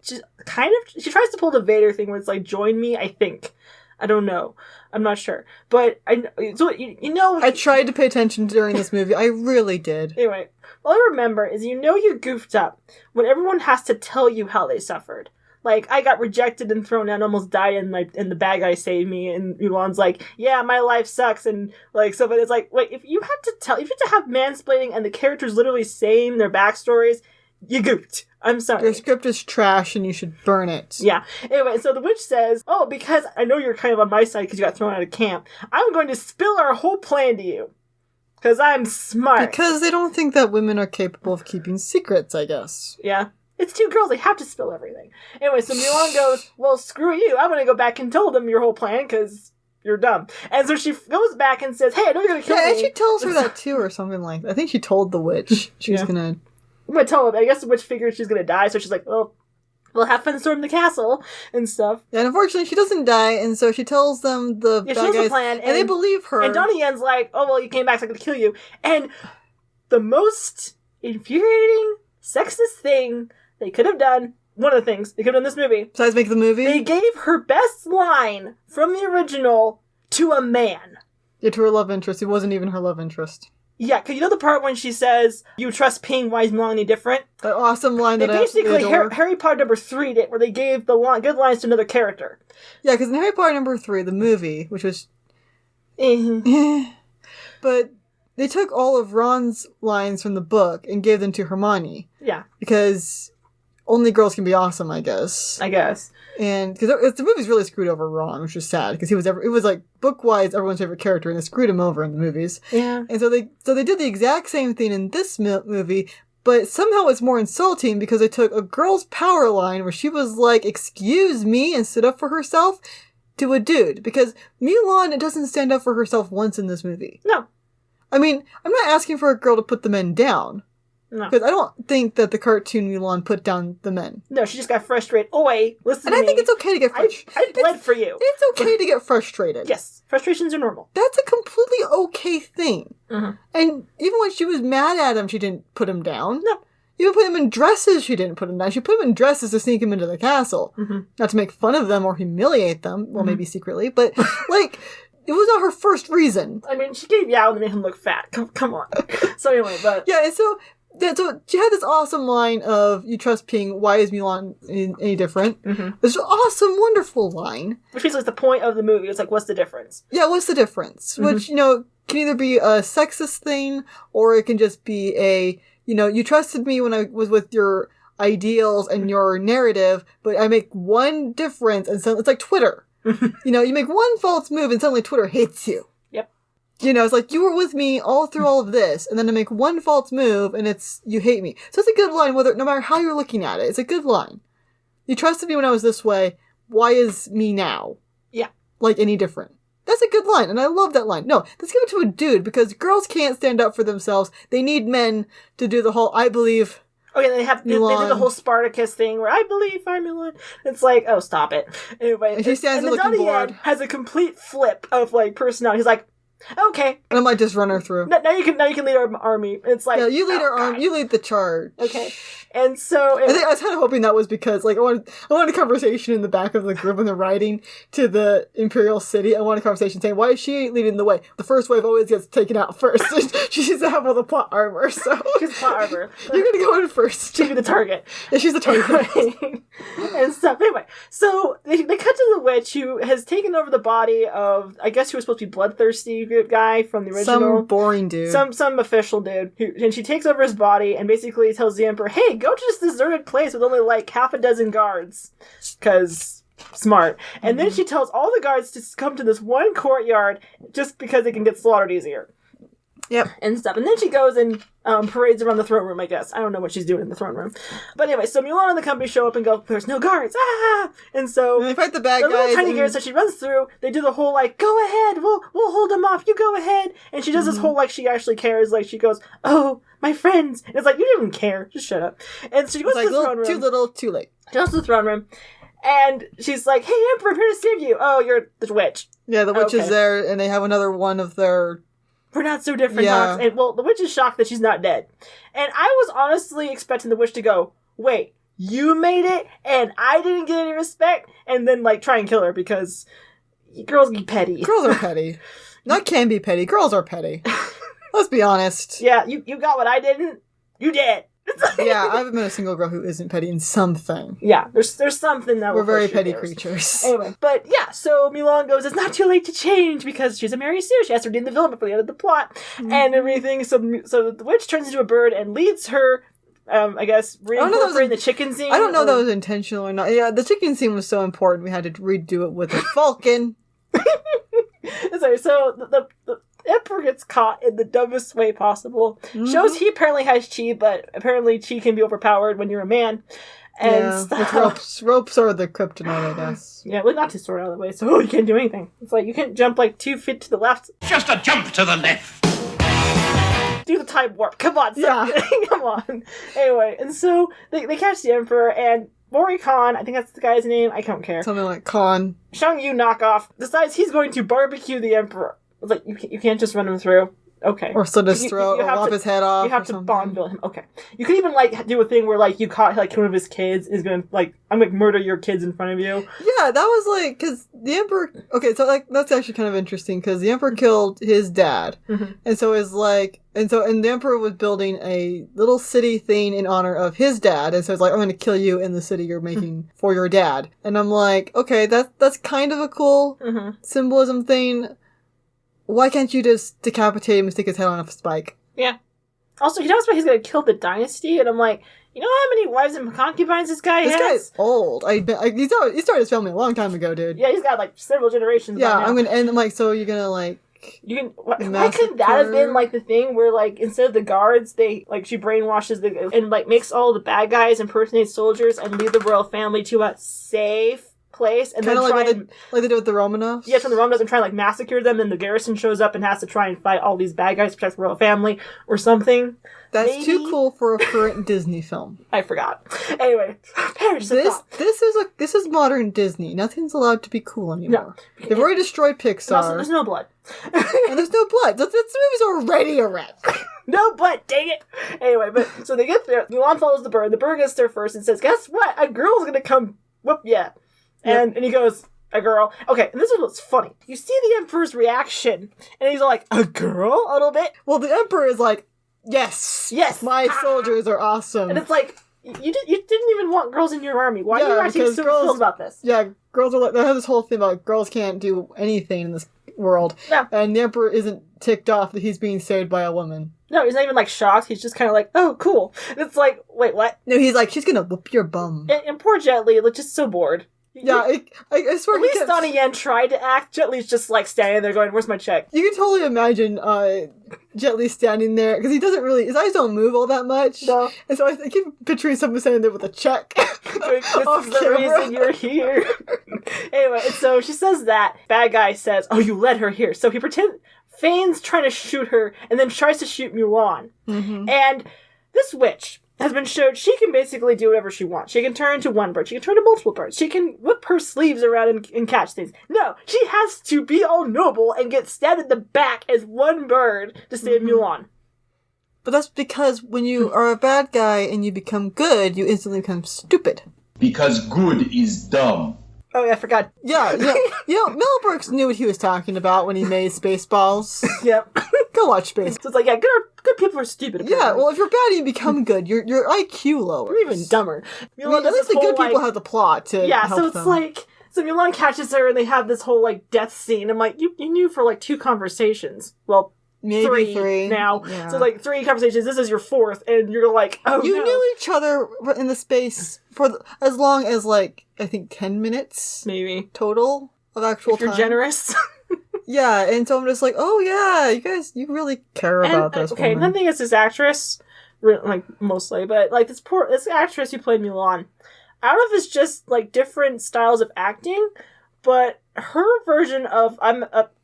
she's kind of... She tries to pull the Vader thing where it's like, join me, I think. I don't know. I'm not sure. But, I tried to pay attention during this movie. I really did. Anyway, all I remember is you goofed up when everyone has to tell you how they suffered. like, I got rejected and thrown out and almost died and the bad guy saved me. And Mulan's like, yeah, my life sucks. And like, so, but it's like, wait, if you have to have mansplaining and the characters literally saying their backstories, you gooped. I'm sorry. Your script is trash and you should burn it. Yeah. Anyway, so the witch says, oh, because I know you're kind of on my side because you got thrown out of camp, I'm going to spill our whole plan to you. Because I'm smart. Because they don't think that women are capable of keeping secrets, I guess. Yeah. It's 2 girls. They have to spill everything. Anyway, so Mulan goes, well, screw you. I'm going to go back and tell them your whole plan because you're dumb. And so she goes back and says, hey, I know you're going to kill me. Yeah, and she tells her that too or something like that. I think she told the witch she was going to... I'm going to tell him. I guess the witch figured she's going to die, so she's like, well, we'll have fun storming the castle and stuff. And unfortunately, she doesn't die, and so she tells them the bad guys, the plan, and they believe her. And Donnie Yen's like, oh, well, you came back, so I'm going to kill you. And the most infuriating, sexist thing they could have done, one of the things they could have done in this movie. Besides make the movie? They gave her best line from the original to a man. Yeah, to her love interest. It wasn't even her love interest. Yeah, because you know the part when she says, you trust Ping, why is Mulan any different? That awesome line that I basically, absolutely adore. Harry Potter number 3 did, where they gave the good lines to another character. Yeah, because in Harry Potter number 3, the movie, which was... but they took all of Ron's lines from the book and gave them to Hermione. Yeah. Because only girls can be awesome, I guess. And because the movie's really screwed over Ron, which is sad, because it was like book-wise everyone's favorite character, and they screwed him over in the movies. Yeah. And so they did the exact same thing in this movie, but somehow it's more insulting because they took a girl's power line where she was like, "Excuse me," and stood up for herself, to a dude. Because Mulan doesn't stand up for herself once in this movie. No. I mean, I'm not asking for a girl to put the men down. No. Because I don't think that the cartoon Mulan put down the men. No, she just got frustrated. Oi, listen to me. And I think it's okay to get frustrated. I bled for you. It's okay to get frustrated. Yes, frustrations are normal. That's a completely okay thing. Mm-hmm. And even when she was mad at him, she didn't put him down. No. Even put him in dresses, she didn't put him down. She put him in dresses to sneak him into the castle. Mm-hmm. Not to make fun of them or humiliate them. Well, maybe secretly. But, like... It was not her first reason. I mean, she gave Yao to make him look fat. Come on. So anyway, but... Yeah, and so she had this awesome line of, you trust Ping, why is Mulan any different? Mm-hmm. This awesome, wonderful line. Which basically is the point of the movie. It's like, what's the difference? Yeah, what's the difference? Mm-hmm. Which, can either be a sexist thing, or it can just be a, you trusted me when I was with your ideals and your narrative, but I make one difference, and so it's like Twitter. You make one false move and suddenly Twitter hates you. Yep. It's like, you were with me all through all of this, and then to make one false move and you hate me. So it's a good line, no matter how you're looking at it. It's a good line. You trusted me when I was this way. Why is me now? Yeah. Like any different? That's a good line, and I love that line. No, let's give it to a dude, because girls can't stand up for themselves. They need men to do the whole, I believe... Oh yeah, they do the whole Spartacus thing where I believe I'm Mulan. It's like, oh, stop it. Anyway, and she stands there looking bored. Has a complete flip of like personality. He's like, okay, and I might just run her through. Now you can lead our army. It's like, yeah, you lead our army. You lead the charge. Okay, and so I was kind of hoping that was because like I wanted a conversation in the back of the group when they're riding to the Imperial City. I wanted a conversation saying, why is she leading the way? The first wave always gets taken out first. She needs to have all the plot armor. So she's plot armor. You're gonna go in first. She'll be the target. Yeah, she's the target. And stuff. Anyway, so they cut to the witch who has taken over the body of, I guess, who was supposed to be bloodthirsty guy from the original. Some boring dude. Some official dude. And she takes over his body and basically tells the Emperor, hey, go to this deserted place with only like half a dozen guards. Because smart. And then she tells all the guards to come to this one courtyard just because they can get slaughtered easier. Yep. And stuff. And then she goes and parades around the throne room, I guess. I don't know what she's doing in the throne room. But anyway, so Mulan and the company show up and go, there's no guards. Ah! And so and they fight the bad guys. The little tiny guards, so she runs through. They do the whole, like, go ahead. We'll hold them off. You go ahead. And she does this whole, like, she actually cares. Like, she goes, oh, my friends. And it's like, you don't even care. Just shut up. And so she goes to the throne room. Too little, too late. She goes to the throne room. And she's like, hey, Emperor, I'm here to save you. Oh, you're the witch. Yeah, the witch is there, and they have another one of their... We're not so different. Yeah. And, well, the witch is shocked that she's not dead. And I was honestly expecting the witch to go, wait, you made it and I didn't get any respect? And then, like, try and kill her because girls be petty. Girls are petty. Not can be petty. Girls are petty. Let's be honest. Yeah, you got what I didn't. You did. Yeah, I haven't met a single girl who isn't petty in something. Yeah, there's something that We're very push you petty there. creatures. Anyway, but yeah, so Mulan goes, it's not too late to change because she's a Mary Sue. She has to redeem the villain before the end of the plot and everything. So the witch turns into a bird and leads her, I guess, reincorporating the chicken scene. I don't know if that was intentional or not. Yeah, the chicken scene was so important we had to redo it with a falcon. Sorry, so the Emperor gets caught in the dumbest way possible. Shows he apparently has chi, but apparently chi can be overpowered when you're a man. And with ropes. Ropes are the kryptonite, I guess. Yeah, well, not to sort out of the way, so you can't do anything. It's like, you can't jump like 2 feet to the left. Just a jump to the left. Do the time warp. Come on, come on. Anyway, and so they catch the Emperor, and Mori Khan, I think that's the guy's name, I don't care. Something like Khan. Shang Yu knockoff, decides he's going to barbecue the Emperor. It's like, you can't just run him through. Okay. Or slit his throat, or lop his head off. You have to Bond villain him. Okay. You could even, like, do a thing where, like, you caught, like, one of his kids is gonna, like, I'm gonna murder your kids in front of you. Yeah, that was, like, because the Emperor... Okay, so, like, that's actually kind of interesting, because the Emperor killed his dad. Mm-hmm. And so it's like... And the Emperor was building a little city thing in honor of his dad, and so it's like, I'm gonna kill you in the city you're making for your dad. And I'm like, okay, that's kind of a cool symbolism thing. Why can't you just decapitate him and stick his head on a spike? Yeah. Also, he talks about he's gonna kill the dynasty, and I'm like, you know how many wives and concubines this guy has? This guy's old. He started his family a long time ago, dude. Yeah, he's got, like, several generations. Yeah, I'm like, so you're gonna, like... You can. Why couldn't that have been like the thing where like instead of the guards, they like she brainwashes and like makes all the bad guys impersonate soldiers and lead the royal family to a safe place and kind then of like they did with the Romanovs. Yeah, from the Romanovs and try and like massacre them. And the garrison shows up and has to try and fight all these bad guys to protect the royal family or something. That's too cool for a current Disney film. I forgot. Anyway, this is modern Disney. Nothing's allowed to be cool anymore. No. They've already destroyed Pixar. Also, there's no blood. And there's no blood. This movie's already a wreck. No blood, dang it! Anyway, but so they get there. Mulan follows the bird. The bird gets there first and says, "Guess what? A girl's gonna come whoop ya." And he goes, "A girl." Okay, and this is what's funny. You see the Emperor's reaction, and he's like, "A girl?" A little bit. Well, the Emperor is like, Yes, my soldiers are awesome. And it's like, you didn't even want girls in your army. Why are you acting so thrilled about this? Yeah, girls are like, they have this whole thing about girls can't do anything in this world. No. And the Emperor isn't ticked off that he's being saved by a woman. No, he's not even like shocked. He's just kind of like, oh, cool. And it's like, wait, what? No, he's like, she's gonna whoop your bum. And poor Jet Li, like, just so bored. Yeah, I swear. At least Donnie Yen tried to act. Jet Li's just like standing there going, "Where's my check?" You can totally imagine Jet Li standing there because he doesn't really. His eyes don't move all that much. No, and so I keep picturing someone standing there with a check. This is the reason you're here. Anyway, and so she says that. Bad guy says, "Oh, you led her here." So he feigns trying to shoot her, and then tries to shoot Mulan. Mm-hmm. And this witch has been showed she can basically do whatever she wants. She can turn into one bird. She can turn into multiple birds. She can whip her sleeves around and catch things. No, she has to be all noble and get stabbed in the back as one bird to save Mulan. But that's because when you are a bad guy and you become good, you instantly become stupid. Because good is dumb. Oh, yeah, I forgot. Yeah. Mel Brooks knew what he was talking about when he made Spaceballs. Yep. Go watch Spaceballs. So it's like, yeah, good people are stupid. Apparently. Yeah, well, if you're bad and you become good, your IQ lowers. You're even dumber. At least the good people have the plot to help so it's them. like, so Mulan catches her and they have this whole, like, death scene. I'm like, you knew for, like, 2 conversations. Well, maybe 3 now. Yeah. So, like, 3 conversations. This is your 4th, and you're like, oh, You knew each other in the space for as long as, like, I think 10 minutes? Maybe. Total of actual time. If you're generous. Yeah, and so I'm just like, oh yeah, you really care about this Okay, woman. the thing is, this actress, like, mostly, but, like, this actress who played Mulan, I don't know if it's just, like, different styles of acting, but her version of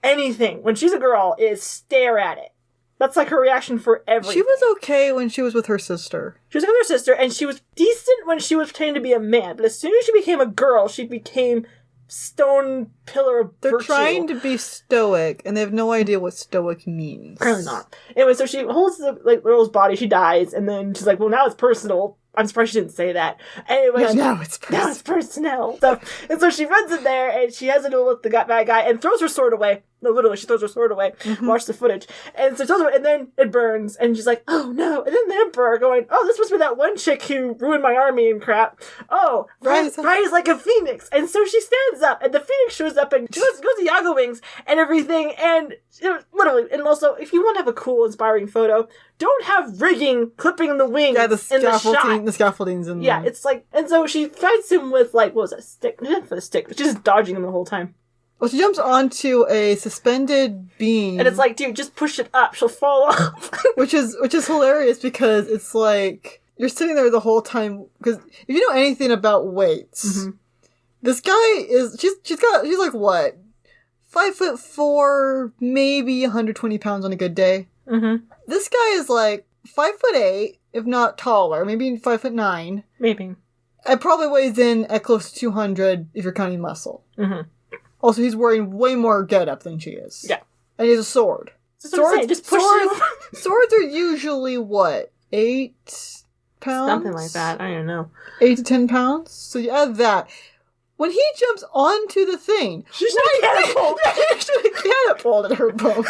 anything, when she's a girl, is stare at it. That's, like, her reaction for everything. She was okay when she was with her sister. She was with her sister, and she was decent when she was pretending to be a man, but as soon as she became a girl, she became stone pillar of They're virtue. trying to be stoic, and they have no idea what stoic means. Apparently not. Anyway, so she holds the girl's body, she dies, and then she's like, well, now it's personal. I'm surprised she didn't say that. Anyway, yeah, now it's personal. Now it's personal. So she runs in there, and she has a duel with the bad guy, and throws her sword away. No, literally, she throws her sword away. Watch the footage. And so and then it burns, and she's like, oh no. And then the Emperor going, oh, this must be that one chick who ruined my army and crap. Oh, Rise like a phoenix. And so she stands up, and the phoenix shows up, and she goes to Yaga wings and everything, and literally, and also, if you want to have a cool, inspiring photo, don't have rigging clipping the wings in the shot. The scaffolding's in Yeah, it's like, and so she fights him with, like, what was that, stick? Not for the stick, but she's just dodging him the whole time. Well, she jumps onto a suspended beam. And it's like, dude, just push it up. She'll fall off. which is hilarious because it's like, you're sitting there the whole time, because if you know anything about weights, this guy is, she's like, what? 5'4", maybe 120 pounds on a good day. This guy is like 5'8", if not taller, maybe 5'9". Maybe. It probably weighs in at close to 200 if you're counting muscle. Also, he's wearing way more getup than she is. Yeah. And he has a sword. Just push him. Swords are usually, what, 8 pounds? Something like that. I don't know. 8 to 10 pounds? So you add that. When he jumps onto the thing... She should have catapulted. She should have catapulted her boat.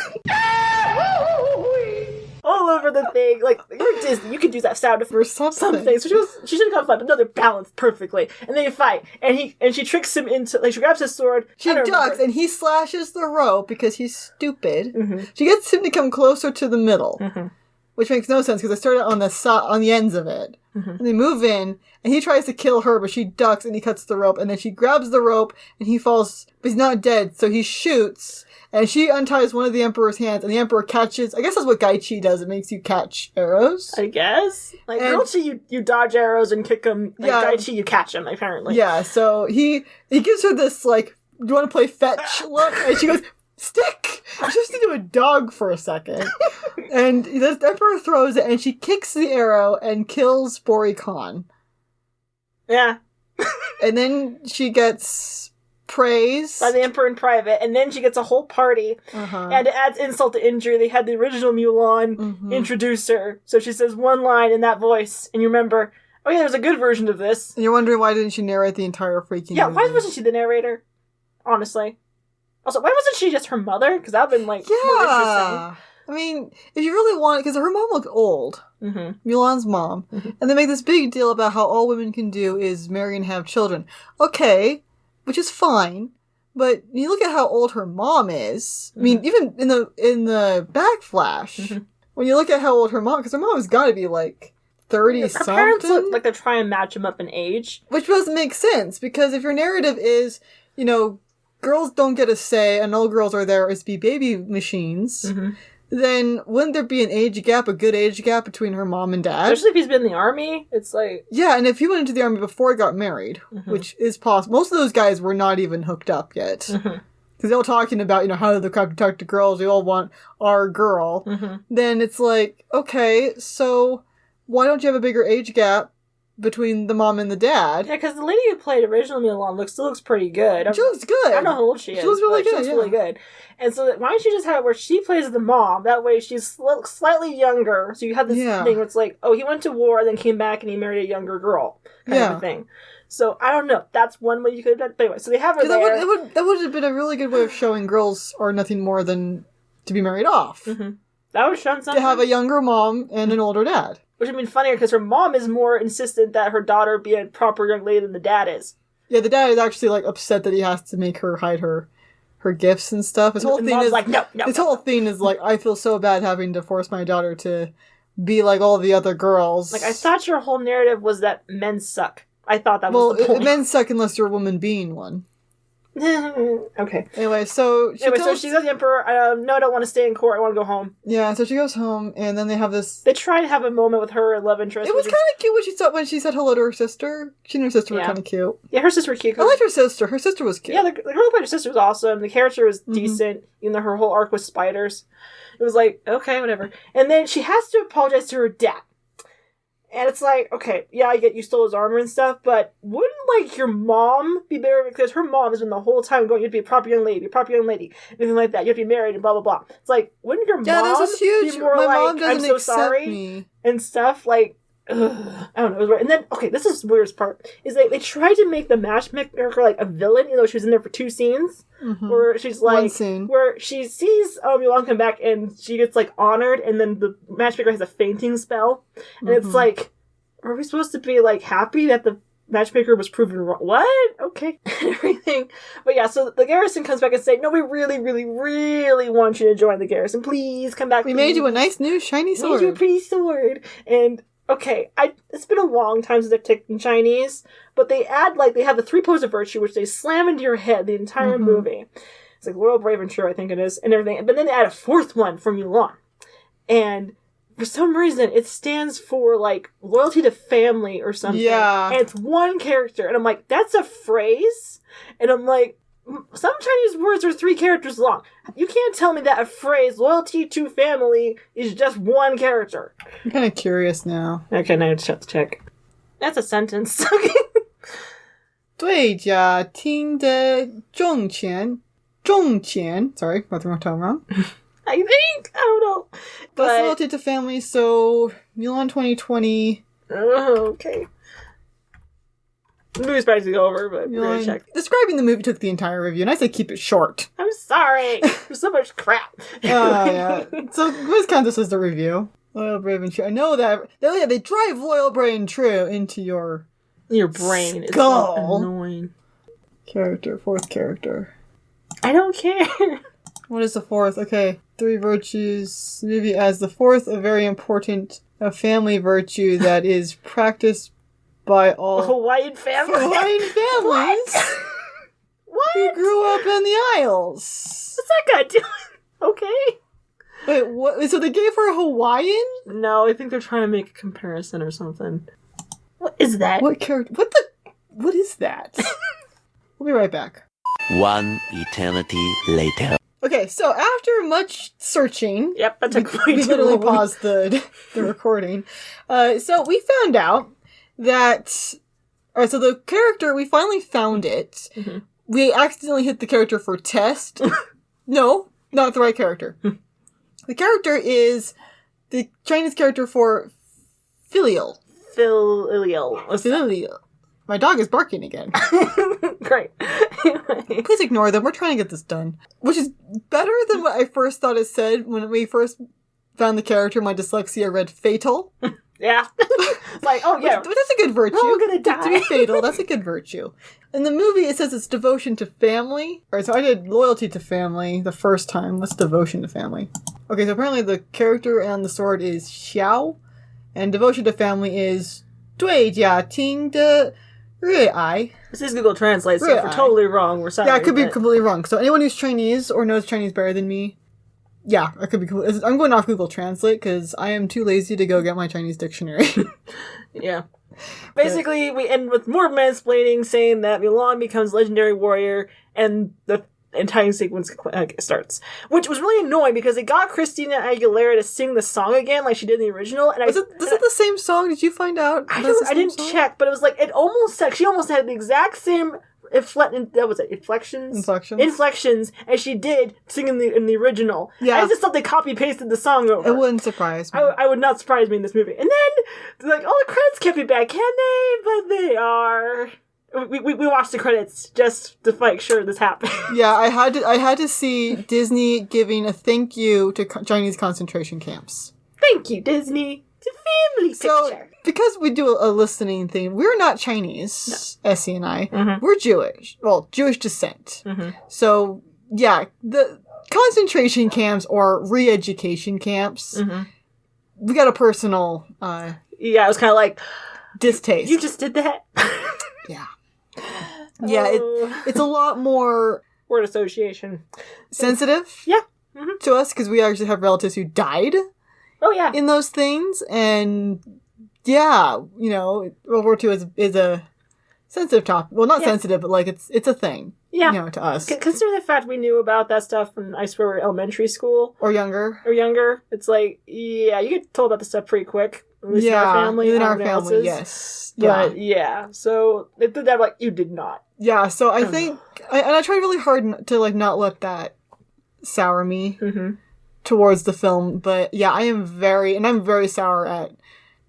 All over the thing. Like, you're Disney. You could use that sound for something. So she should have got another balance perfectly. And they fight. And she tricks him into, like, she grabs his sword. She ducks, and he slashes the rope because he's stupid. She gets him to come closer to the middle. Which makes no sense, because they started on the ends of it. And they move in, and he tries to kill her, but she ducks, and he cuts the rope. And then she grabs the rope, and he falls, but he's not dead, so he shoots. And she unties one of the Emperor's hands, and the Emperor catches... I guess that's what Gaichi does. It makes you catch arrows. I guess. Like, Gaichi, you dodge arrows and kick them. Like, Gaichi, you catch them, apparently. Yeah, so he gives her this, like, do you want to play fetch look? And she goes, stick! I just need to do a dog for a second. And the Emperor throws it, and she kicks the arrow and kills Bori Khan. Yeah. And then she gets... praise by the Emperor in private, and then she gets a whole party, and it adds insult to injury. They had the original Mulan introduce her, so she says one line in that voice, and you remember, oh yeah, there's a good version of this. And you're wondering why didn't she narrate the entire freaking movie? Why wasn't she the narrator? Honestly. Also, why wasn't she just her mother? Because that would have been, like, more interesting. I mean, if you really want, because her mom looked old. Mulan's mom. And they make this big deal about how all women can do is marry and have children. Okay, which is fine, but you look at how old her mom is. I mean, even in the backflash, when you look at how old her mom, because her mom has got to be like 30-something. Her parents look like they're trying to match them up in age. Which doesn't make sense, because if your narrative is, you know, girls don't get a say and all girls are there is to be baby machines, then wouldn't there be a good age gap between her mom and dad? Especially if he's been in the army, it's like... Yeah, and if he went into the army before he got married, which is possible. Most of those guys were not even hooked up yet. Because they're all talking about, you know, how the crap to talk to girls, we all want our girl. Then it's like, okay, so why don't you have a bigger age gap between the mom and the dad? Yeah, because the lady who played original Mulan still looks pretty good. She looks good. I don't know how old she is. She looks really good. She looks really good. And so why don't you just have it where she plays the mom? That way she's slightly younger. So you have this thing where it's like, oh, he went to war and then came back and he married a younger girl. Kind of a thing. So I don't know. That's one way you could have done it. But anyway, so they have her there. That would have been a really good way of showing girls are nothing more than to be married off. That would have shown something. To have a younger mom and an older dad. Which would have been funnier because her mom is more insistent that her daughter be a proper young lady than the dad is. Yeah, the dad is actually like upset that he has to make her hide her gifts and stuff. His whole thing is like, no. His whole thing is like, I feel so bad having to force my daughter to be like all the other girls. Like, I thought your whole narrative was that men suck. I thought that was the point. Men suck unless you're a woman being one. Okay. Anyway, so she tells the Emperor, no, I don't want to stay in court. I want to go home. Yeah, so she goes home, and then they have this... They try to have a moment with her love interest. It was kind of cute when she said hello to her sister. She and her sister were kind of cute. Yeah, her sister was cute. I liked her sister. Her sister was cute. Yeah, the girl who played her sister was awesome. The character was decent, even though her whole arc was spiders. It was like, okay, whatever. And then she has to apologize to her dad. And it's like, okay, yeah, I get you stole his armor and stuff, but wouldn't, like, your mom be better? Because her mom has been the whole time going, you have to be a proper young lady, anything like that. You have to be married and blah, blah, blah. It's like, wouldn't your mom there's this huge, be more my like, mom doesn't I'm so accept sorry me. And stuff? Like, I don't know. It was right. And then, okay, this is the weirdest part. Is they tried to make the matchmaker like a villain, even though she was in there for 2 scenes. Mm-hmm. Where she's like, One scene. where she sees Mulan come back and she gets like honored, and then the matchmaker has a fainting spell. And it's like, are we supposed to be like happy that the matchmaker was proven wrong? What? Okay. Everything. But yeah, so the garrison comes back and say, no, we really, really, really want you to join the garrison. Please come back. We made you a nice new shiny sword. Made you a pretty sword. And okay, it's been a long time since I've taken Chinese, but they add, like, they have the 3 pillars of virtue, which they slam into your head the entire movie. It's like loyal, brave, and true, I think it is, and everything. But then they add a 4th one from Mulan. And for some reason, it stands for, like, loyalty to family or something. Yeah. And it's 1 character. And I'm like, that's a phrase? And I'm like, some Chinese words are 3 characters long. You can't tell me that a phrase, loyalty to family, is just 1 character. I'm kind of curious now. Okay, now I have to check. That's a sentence. 对家庭的重钱 sorry, got the wrong tone wrong. I think. I don't know. That's loyalty to family, so Mulan 2020. Okay. The movie's practically over, but we're gonna check. Describing the movie took the entire review, and I said keep it short. I'm sorry. There's so much crap. Yeah. So let's count this as the review. Loyal, brave, and true. I know that. They drive loyal, brave, and true into your brain. It's skull. so annoying. Character, 4th character. I don't care. What is the 4th? Okay, 3 virtues. The movie as the 4th, a very important family virtue that is practiced by all Hawaiian families. What? Who grew up in the Isles. What's that guy doing? Okay. Wait, what? So they gave her Hawaiian? No, I think they're trying to make a comparison or something. What is that? What character? What is that? We'll be right back. 1 eternity later. Okay, so after much searching... Yep, that took way we too literally long. paused the recording. So we found out that... Alright, so the character, we finally found it. Mm-hmm. We accidentally hit the character for test. No, not the right character. The character is the Chinese character for filial. Filial. Filial. My dog is barking again. Great. Please ignore them. We're trying to get this done. Which is better than what I first thought it said when we first found the character. My dyslexia read fatal. Yeah. It's like, oh yeah. But that's a good virtue. We're all gonna die. To be fatal, that's a good virtue. In the movie, it says it's devotion to family. Alright, so I did loyalty to family the first time. What's devotion to family? Okay, so apparently the character on the sword is Xiao, and devotion to family is 对家庭的热爱. This is Google Translate, so if we're totally wrong, we're sorry. Yeah, I could be completely wrong. So anyone who's Chinese or knows Chinese better than me, yeah, I could be. I'm going off Google Translate because I am too lazy to go get my Chinese dictionary. Yeah. Basically, we end with more mansplaining, saying that Mulan becomes legendary warrior, and the entire sequence starts. Which was really annoying because they got Christina Aguilera to sing the song again like she did in the original. And is it the same song? Did you find out? I didn't check, but it was like, she almost had the exact same inflections as she did singing in the original. Yeah. I just thought they copy-pasted the song over. It wouldn't surprise me. I would not surprise me in this movie. And then, like, the credits can't be bad, can they? But they are. We watched the credits just to make sure this happened. Yeah, I had to see Disney giving a thank you to Chinese concentration camps. Thank you, Disney. It's a family picture. Because we do a listening thing, we're not Chinese, no. Essie and I. Mm-hmm. We're Jewish. Well, Jewish descent. Mm-hmm. So, yeah, the concentration camps or re-education camps, we got a personal... yeah, it was kind of like... distaste. You just did that? Yeah. Yeah, it's a lot more... word association. Sensitive? Yeah. To us, because we actually have relatives who died. Oh, yeah. In those things, and yeah, World War II is a sensitive topic. Well, not sensitive, but like it's a thing. Yeah. To us. Consider the fact we knew about that stuff when I swear we were elementary school. Or younger. It's like, yeah, you get told about this stuff pretty quick. At least in our family. In our family, yes. But, yeah. So, they did that like, you did not. Yeah, so I think, I tried really hard to, like, not let that sour me. Mm-hmm. Towards the film, but yeah, I'm very sour at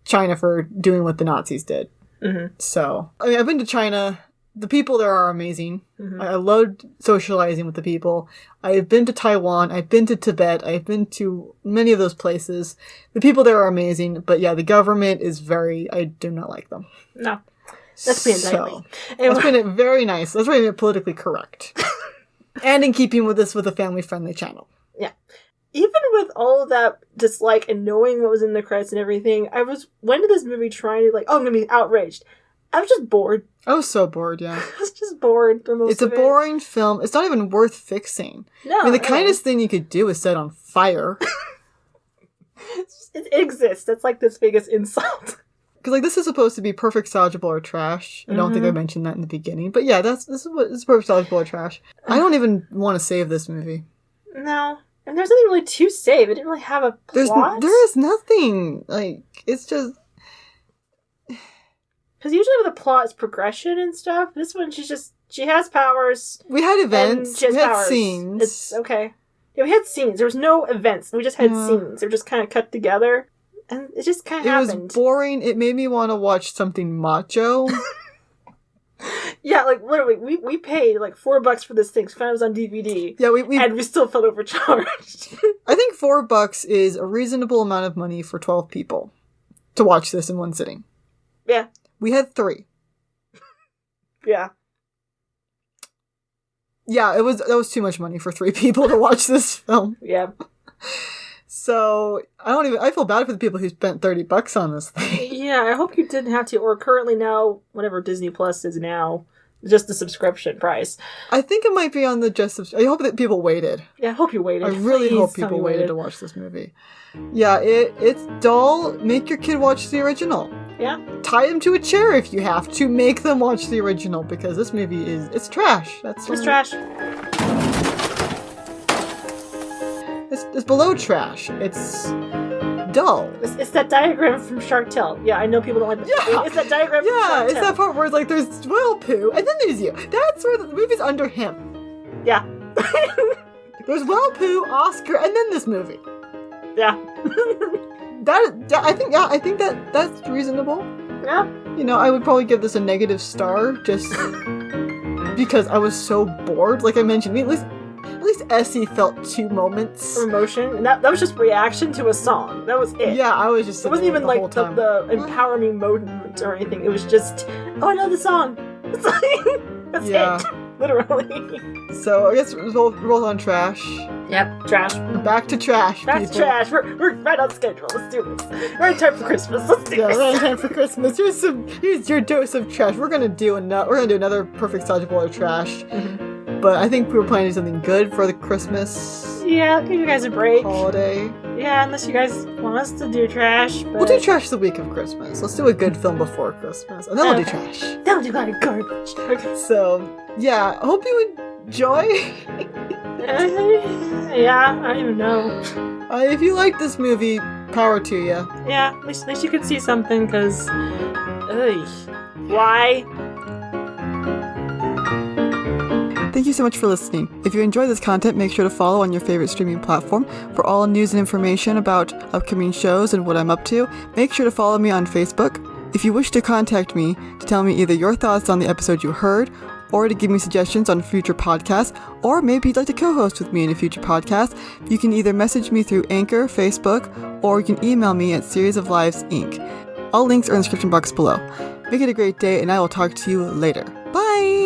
China for doing what the Nazis did. Mm-hmm. So, I mean, I've been to China. The people there are amazing. Mm-hmm. I loved socializing with the people. I've been to Taiwan. I've been to Tibet. I've been to many of those places. The people there are amazing. But yeah, the government is I do not like them. No. That's being So, that's been it very nice. That's really politically correct. And in keeping with this with a family-friendly channel. Yeah. Even with all of that dislike and knowing what was in the credits and everything, went to this movie trying to I'm going to be outraged. I was just bored. I was so bored, yeah. I was just bored for most of it. It's a boring film. It's not even worth fixing. No. I mean, the kindest thing you could do is set it on fire. It exists. That's like this biggest insult. Because this is supposed to be perfect, salvageable, or trash. I don't think I mentioned that in the beginning. But yeah, this is perfect, salvageable, or trash. I don't even want to save this movie. No. And there's nothing really to save. It didn't really have a plot. There is nothing. It's just... Because usually with a plot, it's progression and stuff. This one, she has powers. We had events. We had scenes. It's okay. Yeah, we had scenes. There was no events. We just had scenes. They were just kind of cut together. And it just kind of happened. It was boring. It made me want to watch something macho. Yeah, literally, we paid $4 for this thing. So found it was on DVD. Yeah, and we still felt overcharged. I think $4 is a reasonable amount of money for 12 people to watch this in one sitting. Yeah. We had 3. Yeah. Yeah, that was too much money for 3 people to watch this film. Yeah. So, I feel bad for the people who spent $30 on this thing. Yeah, I hope you didn't have to, or currently now, whatever Disney Plus is now, just the subscription price. I think it might be on the I hope that people waited. Yeah, I hope you waited. I really hope people waited to watch this movie. Yeah, it's dull. Make your kid watch the original. Yeah. Tie them to a chair if you have to. Make them watch the original because this movie it's trash. It's trash. It's below trash. It's dull. It's that diagram from Shark Tale. Yeah, I know people don't like that. Yeah. It's that diagram from Shark Tale. Yeah, it's that part where it's there's Will Pooh, and then there's you. That's where the movie's under him. Yeah. There's Will Pooh, Oscar, and then this movie. Yeah. I think that's reasonable. Yeah. I would probably give this a negative star just because I was so bored. Like I mentioned, at least Essie felt 2 moments of emotion, and that was just reaction to a song. That was it. Yeah, I was just. It wasn't even the empowering moment or anything. It was just, I know the song. That's it. Literally. So I guess we'll roll on trash. Yep, trash. Back to trash. Back to trash. We're right on schedule. Let's do this. We're in time for Christmas. Let's do this. We're in time for Christmas. Here's your dose of trash. We're gonna do another perfect salvageable or trash. Mm-hmm. But I think we were planning something good for the Christmas. Yeah, give you guys a break. Holiday. Yeah, unless you guys want us to do trash. But... We'll do trash the week of Christmas. Let's do a good film before Christmas, and then we'll do trash. Then we'll do a lot of garbage. Okay. So yeah, I hope you enjoy. Yeah, I don't even know. If you like this movie, power to you. Yeah, at least you could see something, because... Why? Thank you so much for listening. If you enjoy this content, make sure to follow on your favorite streaming platform for all news and information about upcoming shows and what I'm up to. Make sure to follow me on Facebook. If you wish to contact me to tell me either your thoughts on the episode you heard, or to give me suggestions on future podcasts, or maybe you'd like to co-host with me in a future podcast, you can either message me through Anchor, Facebook, or you can email me at Series of Lives Inc. All links are in the description box below. Make it a great day, and I will talk to you later. Bye!